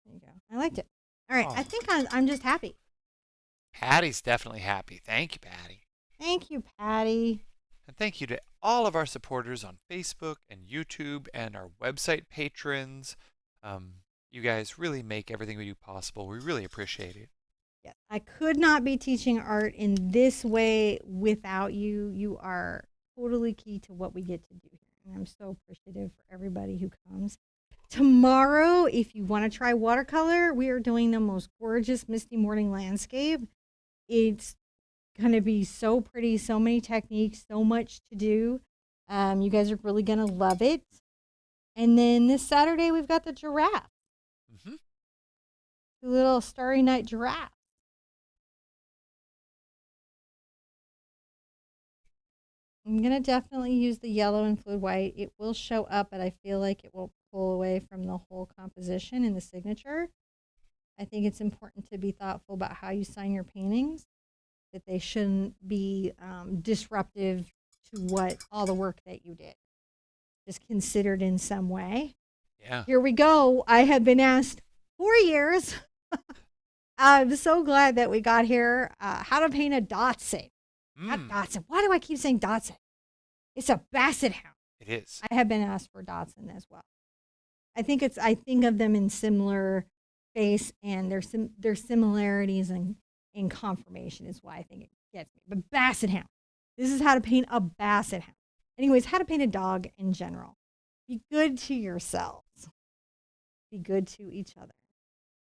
S2: There you go. I liked it. All right.
S1: Oh.
S2: I think I'm just happy.
S1: Patty's definitely happy. Thank you, Patty.
S2: Thank you, Patty.
S1: And thank you to all of our supporters on Facebook and YouTube and our website patrons. You guys really make everything we do possible. We really appreciate it.
S2: Yeah, I could not be teaching art in this way without you. You are totally key to what we get to do here. And I'm so appreciative for everybody who comes. Tomorrow, if you want to try watercolor, we are doing the most gorgeous misty morning landscape. It's going to be so pretty, so many techniques, so much to do. You guys are really going to love it. And then this Saturday, we've got the giraffe.
S1: Mm-hmm.
S2: The little starry night giraffe. I'm going to definitely use the yellow and fluid white. It will show up, but I feel like it will pull away from the whole composition and the signature. I think it's important to be thoughtful about how you sign your paintings, that they shouldn't be disruptive to all the work that you did. Just considered in some way.
S1: Yeah.
S2: Here we go. I have been asked 4 years. I'm so glad that we got here. How to paint a Dotson. Not Dotson. Why do I keep saying Dotson? It's a Basset Hound.
S1: It is.
S2: I have been asked for Dotson as well. I think of them in similar face, and their similarities in conformation is why I think it gets me. But Basset Hound. This is how to paint a Basset Hound. Anyways, how to paint a dog in general. Be good to yourselves. Be good to each other.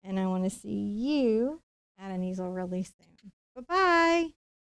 S2: And I want to see you at an easel really soon. Bye-bye.